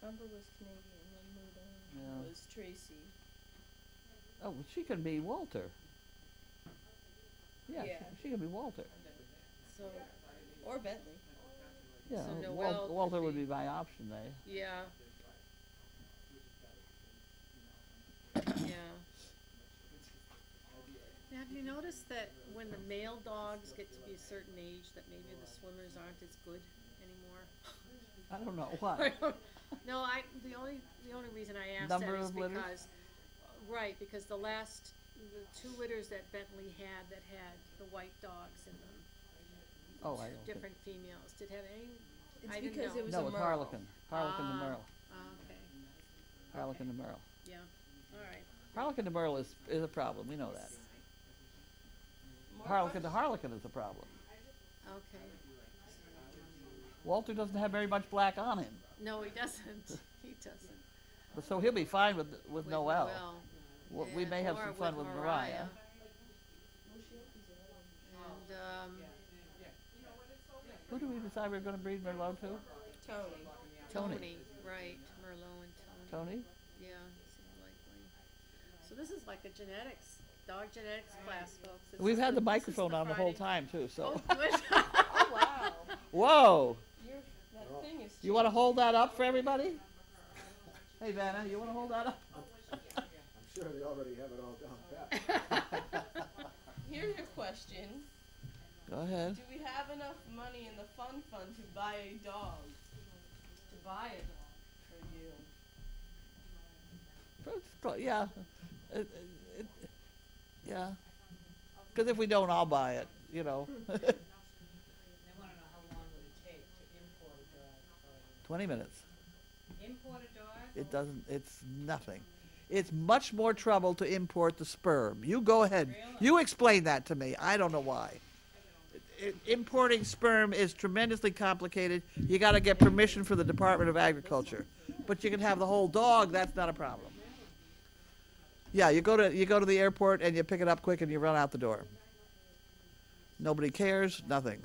Speaker 6: Humber was Canadian and Moodle
Speaker 1: Yeah.
Speaker 6: was Tracy.
Speaker 1: Oh, she can be Walter. Yeah,
Speaker 6: Yeah.
Speaker 1: she can be Walter.
Speaker 6: So, or Bentley.
Speaker 1: Yeah,
Speaker 3: So Noelle could
Speaker 1: Walter would
Speaker 3: be-
Speaker 1: be my option there.
Speaker 3: Yeah. Yeah. Now, have you noticed that when the male dogs get to be a certain age, that maybe the swimmers aren't as good anymore?
Speaker 1: I don't know why.
Speaker 3: No, the only reason I asked
Speaker 1: Number
Speaker 3: that is
Speaker 1: of litters?
Speaker 3: because, right, because the 2 litters that Bentley had that had the white dogs in them,
Speaker 1: Oh, I don't think.
Speaker 3: different females, did have any,
Speaker 6: It's
Speaker 3: I didn't
Speaker 6: because
Speaker 3: know.
Speaker 6: it was
Speaker 1: No,
Speaker 6: a
Speaker 1: it's
Speaker 6: Merle.
Speaker 1: Harlequin. Harlequin to
Speaker 3: Ah.
Speaker 1: Merle.
Speaker 3: Okay,
Speaker 1: Harlequin to Merle.
Speaker 3: yeah, alright.
Speaker 1: Harlequin to Merle is a problem. We know that.
Speaker 6: More
Speaker 1: Harlequin to
Speaker 6: questions?
Speaker 1: Harlequin is a problem.
Speaker 3: Okay,
Speaker 1: Walter doesn't have very much black on him,
Speaker 3: no, he doesn't, he doesn't.
Speaker 1: but so he'll be fine with Noelle. We
Speaker 3: Yeah,
Speaker 1: may have
Speaker 3: or
Speaker 1: some fun with Mariah.
Speaker 3: And,
Speaker 1: Who do we decide we're going to breed Merlot to?
Speaker 6: Tony.
Speaker 3: Tony, right, Merlot and Tony.
Speaker 1: Tony?
Speaker 3: Yeah, seems likely. So this is like a dog genetics class, folks. This
Speaker 1: We've
Speaker 3: is
Speaker 1: had the
Speaker 3: this is
Speaker 1: microphone on the whole
Speaker 3: Friday-
Speaker 1: time too. So.
Speaker 3: Oh, good.
Speaker 6: Oh wow.
Speaker 1: Whoa!
Speaker 6: That thing is.
Speaker 1: You want to hold that up for everybody? Hey Vanna, you want to hold that up?
Speaker 7: I'm sure they already have it all down pat.
Speaker 6: Here's your question.
Speaker 1: Go ahead.
Speaker 6: Do we have enough money in the fund to buy a dog? To buy a dog for you.
Speaker 1: Yeah. Yeah. Because if we don't, I'll buy it. You know.
Speaker 4: They wanna know how long would it take to import a dog for
Speaker 1: 20 minutes.
Speaker 4: you. Import a dog?
Speaker 1: It doesn't. It's nothing. It's much more trouble to import the sperm. You go ahead.
Speaker 4: Really?
Speaker 1: You explain that to me. I don't know why. Importing sperm is tremendously complicated. You got to get permission from the Department of Agriculture. But you can have the whole dog. That's not a problem. Yeah, you go to the airport and you pick it up quick and you run out the door. Nobody cares. Nothing.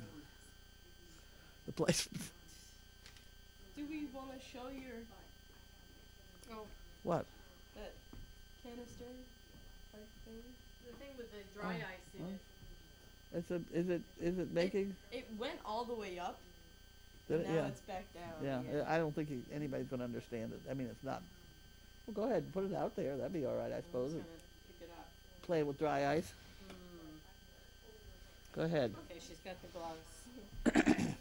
Speaker 1: The place.
Speaker 6: Do we want to show your
Speaker 3: Oh,
Speaker 1: What?
Speaker 6: that canister type thing?
Speaker 3: the thing with the dry ice in it.
Speaker 1: Is it making?
Speaker 6: It went all the way up.
Speaker 1: Did
Speaker 6: And
Speaker 1: it?
Speaker 6: now
Speaker 1: Yeah.
Speaker 6: it's back down.
Speaker 1: Yeah, I don't think anybody's going to understand it. I mean, it's not. Well, go ahead and put it out there. That'd be all right, I
Speaker 3: I'm
Speaker 1: suppose.
Speaker 3: just gonna pick it up.
Speaker 1: Play with dry ice. Go ahead.
Speaker 3: Okay, she's got the gloves.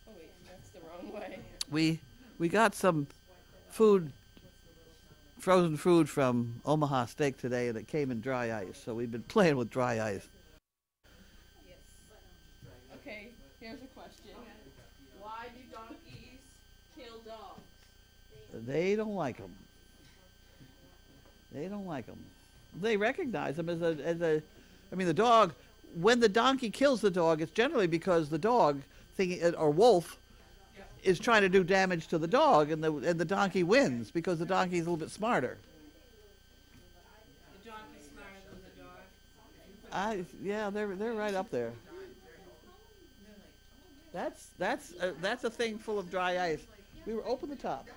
Speaker 6: Oh wait, that's the wrong way.
Speaker 1: We got some food, frozen food from Omaha Steak today, and it came in dry ice. So we've been playing with dry ice.
Speaker 6: Yes. Okay, here's a question. Why do donkeys kill dogs?
Speaker 1: They don't like them. They don't like them. They recognize them as a. I mean, the dog. When the donkey kills the dog, it's generally because the dog, or wolf, is trying to do damage to the dog, and the donkey wins because the donkey's a little bit smarter.
Speaker 4: The donkey's smarter than the dog?
Speaker 1: Yeah, they're right up there. That's a thing full of dry ice. We were open the top.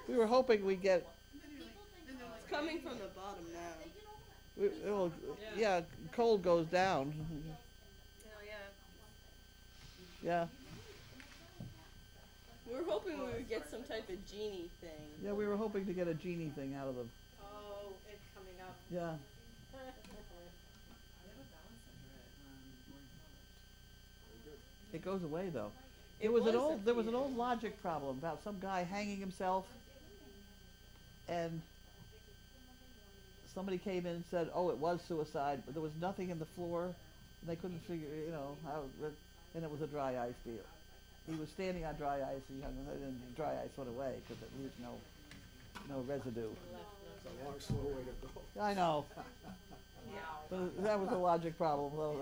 Speaker 1: We were hoping we'd get.
Speaker 6: It's coming from the bottom now.
Speaker 1: Yeah, cold goes down.
Speaker 3: Oh, yeah.
Speaker 1: Yeah,
Speaker 6: We were hoping we would get some type of genie thing.
Speaker 1: yeah, we were hoping to get a genie thing out of them.
Speaker 3: Oh, it's coming up.
Speaker 1: Yeah. It goes away though.
Speaker 6: It
Speaker 1: There was
Speaker 6: was a
Speaker 1: there was an
Speaker 6: fear.
Speaker 1: old logic problem about some guy hanging himself, and somebody came in and said, "Oh, it was suicide," but there was nothing in the floor, and they couldn't figure, how. And it was a dry ice deal. He was standing on dry ice, and the dry ice went away because it leaves no residue.
Speaker 7: It's a long, slow way to go.
Speaker 1: I know. But that was a logic problem. Though.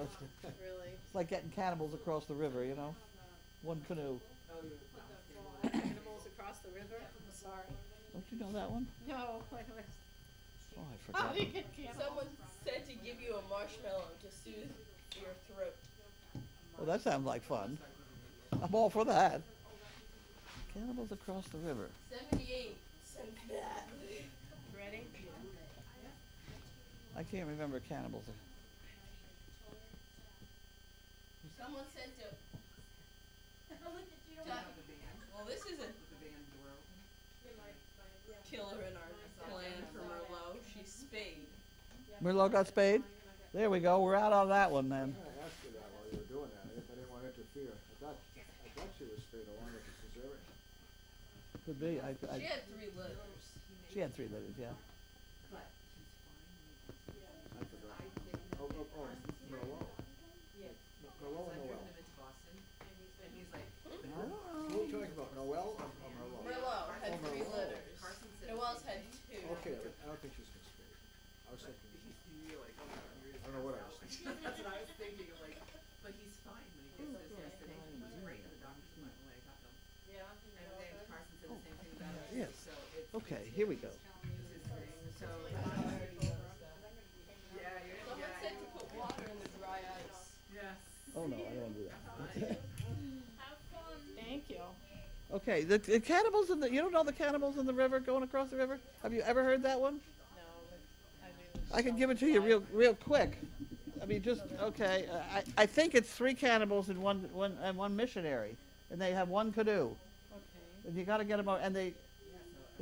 Speaker 3: Really?
Speaker 1: It's like getting cannibals across the river, one canoe.
Speaker 3: Animals across the river? I'm sorry.
Speaker 1: Don't you know that one?
Speaker 3: No,
Speaker 1: Oh, I
Speaker 3: how
Speaker 1: forgot.
Speaker 3: do you get cannibals?
Speaker 6: Someone said to give you a marshmallow to soothe your throat.
Speaker 1: Well, that sounds like fun. I'm all for that. Cannibals across the river.
Speaker 6: 78 since that.
Speaker 3: Ready?
Speaker 1: I can't remember cannibals.
Speaker 6: Someone said to. Well, this isn't killer in our plan for Merlot. She's spayed.
Speaker 1: Merlot got spayed? There we go. We're out on that one then.
Speaker 7: I asked you that while you were doing that. I didn't want to interfere. I thought she was spayed along with the cesarean.
Speaker 1: Could be.
Speaker 6: She had 3 litters.
Speaker 1: She had 3 litters, yeah.
Speaker 7: I forgot. Oh, Merlot. Merlot and Noel. Who are we talking about, Noel or Merlot?
Speaker 6: Merlot had 3
Speaker 7: Merlot.
Speaker 6: litters. Noel's had 2.
Speaker 7: Okay, but I don't think she's been spayed. I was thinking. I don't know what I was thinking.
Speaker 9: That's what I was thinking, like, but he's fine when he gets this yesterday, he was great, and the doctors went away, got him.
Speaker 6: Yeah.
Speaker 9: And then Carson said the same thing about him.
Speaker 1: Yes.
Speaker 9: So it's
Speaker 1: Okay, here we go.
Speaker 9: it's his thing, so, yeah,
Speaker 6: Someone said to put water in the dry ice.
Speaker 9: yes.
Speaker 1: Oh no, I don't want to do that.
Speaker 5: Have fun.
Speaker 3: Thank you.
Speaker 1: Okay, the cannibals in the, you don't know the cannibals in the river going across the river? Have you ever heard that one?
Speaker 3: No, but
Speaker 1: I can give it to you real quick. I mean, just, okay, I think it's 3 cannibals and one missionary, and they have 1 canoe.
Speaker 3: Okay.
Speaker 1: And you got to get them out, and the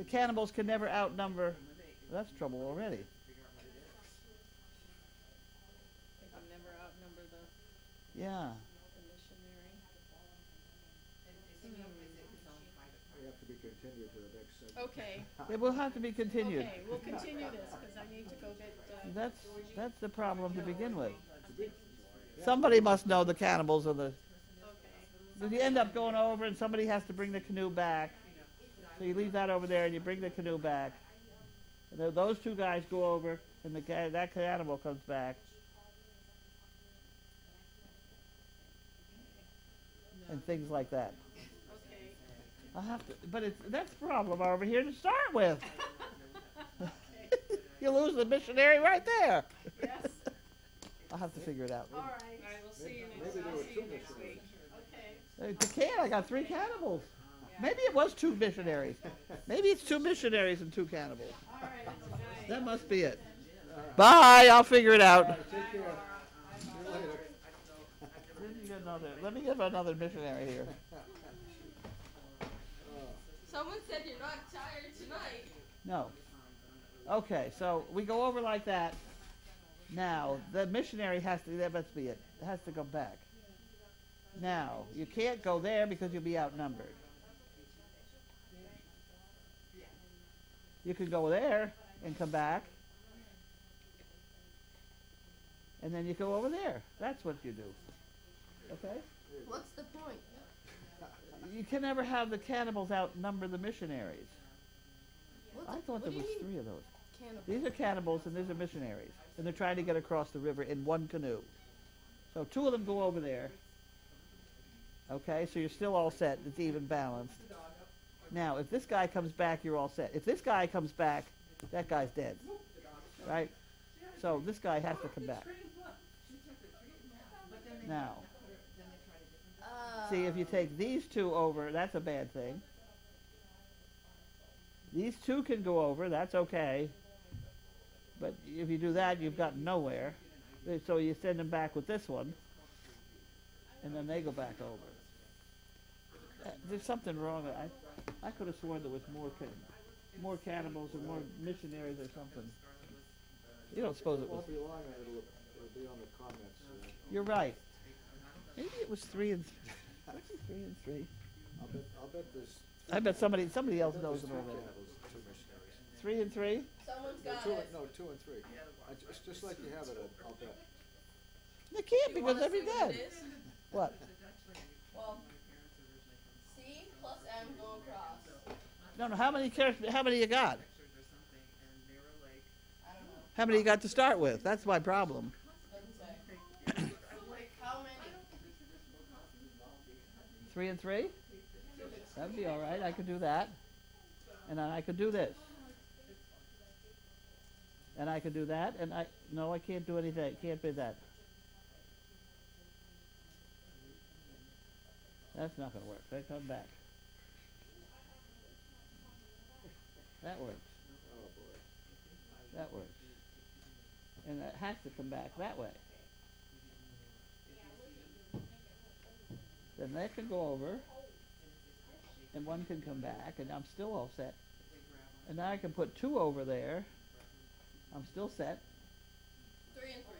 Speaker 1: cannibals can never outnumber. That's trouble already.
Speaker 3: They can never outnumber the
Speaker 1: Yeah.
Speaker 3: missionary.
Speaker 7: We have to be continued to the next segment.
Speaker 3: Okay,
Speaker 1: It will have to be continued.
Speaker 3: okay, we'll continue this, because I need to go get,
Speaker 1: That's the problem to begin with. Somebody must know the cannibals of the.
Speaker 3: okay.
Speaker 1: You end up going over, and somebody has to bring the canoe back. So you leave that over there, and you bring the canoe back. And then those 2 guys go over, and that cannibal comes back. And things like that.
Speaker 3: Okay.
Speaker 1: I have to, but that's the problem over here to start with. You lose the missionary right there.
Speaker 3: Yes,
Speaker 1: I'll have to figure it out.
Speaker 3: all right,
Speaker 4: Alright, we'll see you
Speaker 7: Maybe
Speaker 4: next,
Speaker 7: there
Speaker 4: I'll
Speaker 7: were
Speaker 4: see
Speaker 7: 2
Speaker 4: you next
Speaker 7: missionaries.
Speaker 4: week.
Speaker 3: okay.
Speaker 1: I got 3 cannibals. Maybe it was 2 missionaries. Maybe it's 2 missionaries and 2 cannibals.
Speaker 3: All right, tonight.
Speaker 1: That must be it. Bye. I'll figure it out.
Speaker 7: Take care. See you later.
Speaker 1: Let me get another missionary here.
Speaker 6: Someone said you're not tired tonight.
Speaker 1: No. Okay, so we go over like that. Now, the missionary has to, that must be it. It has to go back. Now, you can't go there because you'll be outnumbered. You could go there and come back. And then you go over there. That's what you do. Okay?
Speaker 6: What's the point?
Speaker 1: You can never have the cannibals outnumber the missionaries. I thought there was 3 of those.
Speaker 6: Cannibal.
Speaker 1: These are cannibals and these are missionaries. And they're trying to get across the river in 1 canoe. So 2 of them go over there. Okay, so you're still all set. It's even balanced. Now, if this guy comes back, you're all set. If this guy comes back, that guy's dead. Right? So this guy has to come back. Now, see, if you take these 2 over, that's a bad thing. These 2 can go over, that's okay. But if you do that, you've gotten nowhere. So you send them back with this one, and then they go back over. There's something wrong. I could have sworn there was more cannibals or more missionaries or something. You don't suppose
Speaker 7: It
Speaker 1: it was?
Speaker 7: won't be long, and it'll be on the comments.
Speaker 1: You're right. Maybe it was 3 and 3 and 3.
Speaker 7: I'll bet there's.
Speaker 1: I bet somebody else knows
Speaker 7: there's
Speaker 1: them
Speaker 7: 3
Speaker 1: already.
Speaker 7: cannibals, 2 missionaries.
Speaker 1: 3 and 3.
Speaker 6: Someone's
Speaker 7: No,
Speaker 6: got
Speaker 7: 2
Speaker 6: it.
Speaker 7: no, 2 and 3. It's just like you have it. I'll bet.
Speaker 1: They can't
Speaker 6: You
Speaker 1: because
Speaker 6: wanna
Speaker 1: they'll be
Speaker 6: see what
Speaker 1: dead.
Speaker 6: it is?
Speaker 1: What?
Speaker 6: Well, C plus M go across.
Speaker 1: No. How many you got?
Speaker 6: I don't know.
Speaker 1: How many you got to start with? That's my problem.
Speaker 6: Doesn't say. How many?
Speaker 1: 3 and 3. That'd be all right. I could do that. And then I could do this. And I could do that. And no, I can't do anything. Can't be that. That's not going to work. They come back. That works.
Speaker 7: Oh, boy.
Speaker 1: That works. And that has to come back that way. Then that can go over, and one can come back, and I'm still all set. And now I can put 2 over there. I'm still set.
Speaker 6: 3 and 3.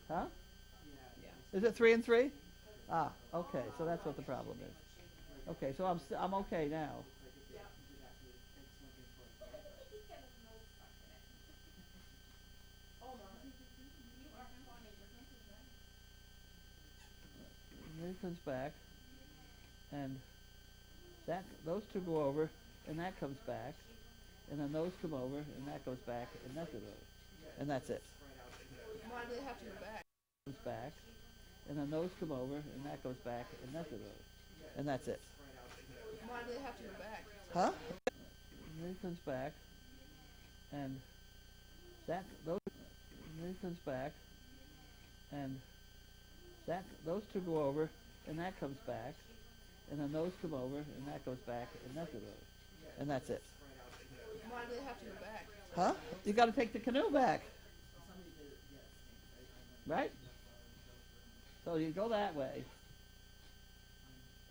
Speaker 1: Huh?
Speaker 6: Yeah.
Speaker 1: Is it 3 and 3? Ah, okay, so that's what the problem is. Okay, so I'm okay now.
Speaker 5: Oh my, you are funny.
Speaker 1: And then it comes back, and those 2 go over, and that comes back, and then those come over, and that goes back, and that goes over, and that's it.
Speaker 6: Why do they have to go back?
Speaker 1: Comes back, and then those come over, and that goes back, and that goes over, and that's it.
Speaker 6: Why do they have to go back?
Speaker 1: Huh? And then it comes back, and then it comes back, and those 2 go over, and that comes back, and then those come over, and that goes back, and that goes over, and that's it.
Speaker 6: Why do they have to go back?
Speaker 1: Huh? You got to take the canoe back, right? So you go that way,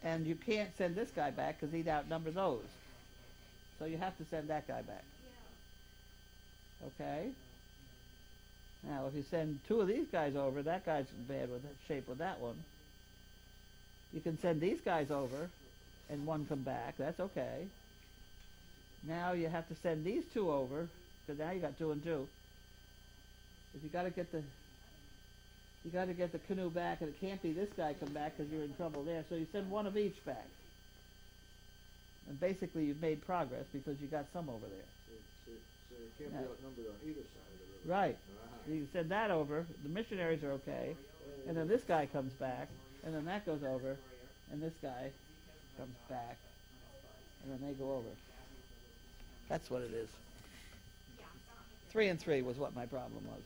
Speaker 1: and you can't send this guy back because he'd outnumber those. So you have to send that guy back. Okay? Now, if you send 2 of these guys over, that guy's in bad with shape with that one. You can send these guys over, and 1 come back. That's okay. Now you have to send these 2 over, because now you got 2 and 2. If you got to get the canoe back, and it can't be this guy come back because you're in trouble there. So you send 1 of each back, and basically you've made progress because you got some over there.
Speaker 7: So you can't be outnumbered on either side of the river.
Speaker 1: Right.
Speaker 7: Uh-huh.
Speaker 1: You send that over. The missionaries are okay, and then this guy comes back, and then that goes over, and this guy comes back, and then they go over. That's what it is. 3 and 3 was what my problem was.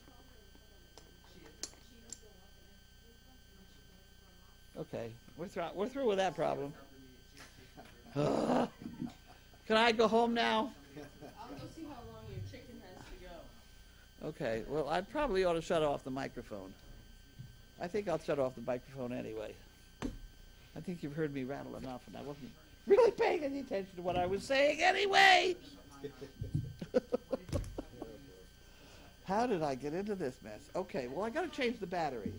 Speaker 1: Okay, we're through with that problem. Ugh. Can I go home now?
Speaker 6: I'll go see how long your chicken has to go.
Speaker 1: Okay, well, I probably ought to shut off the microphone. I think I'll shut off the microphone anyway. I think you've heard me rattle enough, and I wasn't really paying any attention to what I was saying anyway. How did I get into this mess? Okay, well, I got to change the batteries.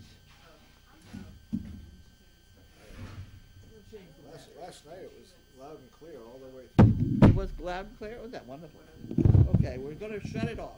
Speaker 7: Last night it was loud and clear all the way through.
Speaker 1: It was loud and clear? Was that wonderful? Okay, we're going to shut it off.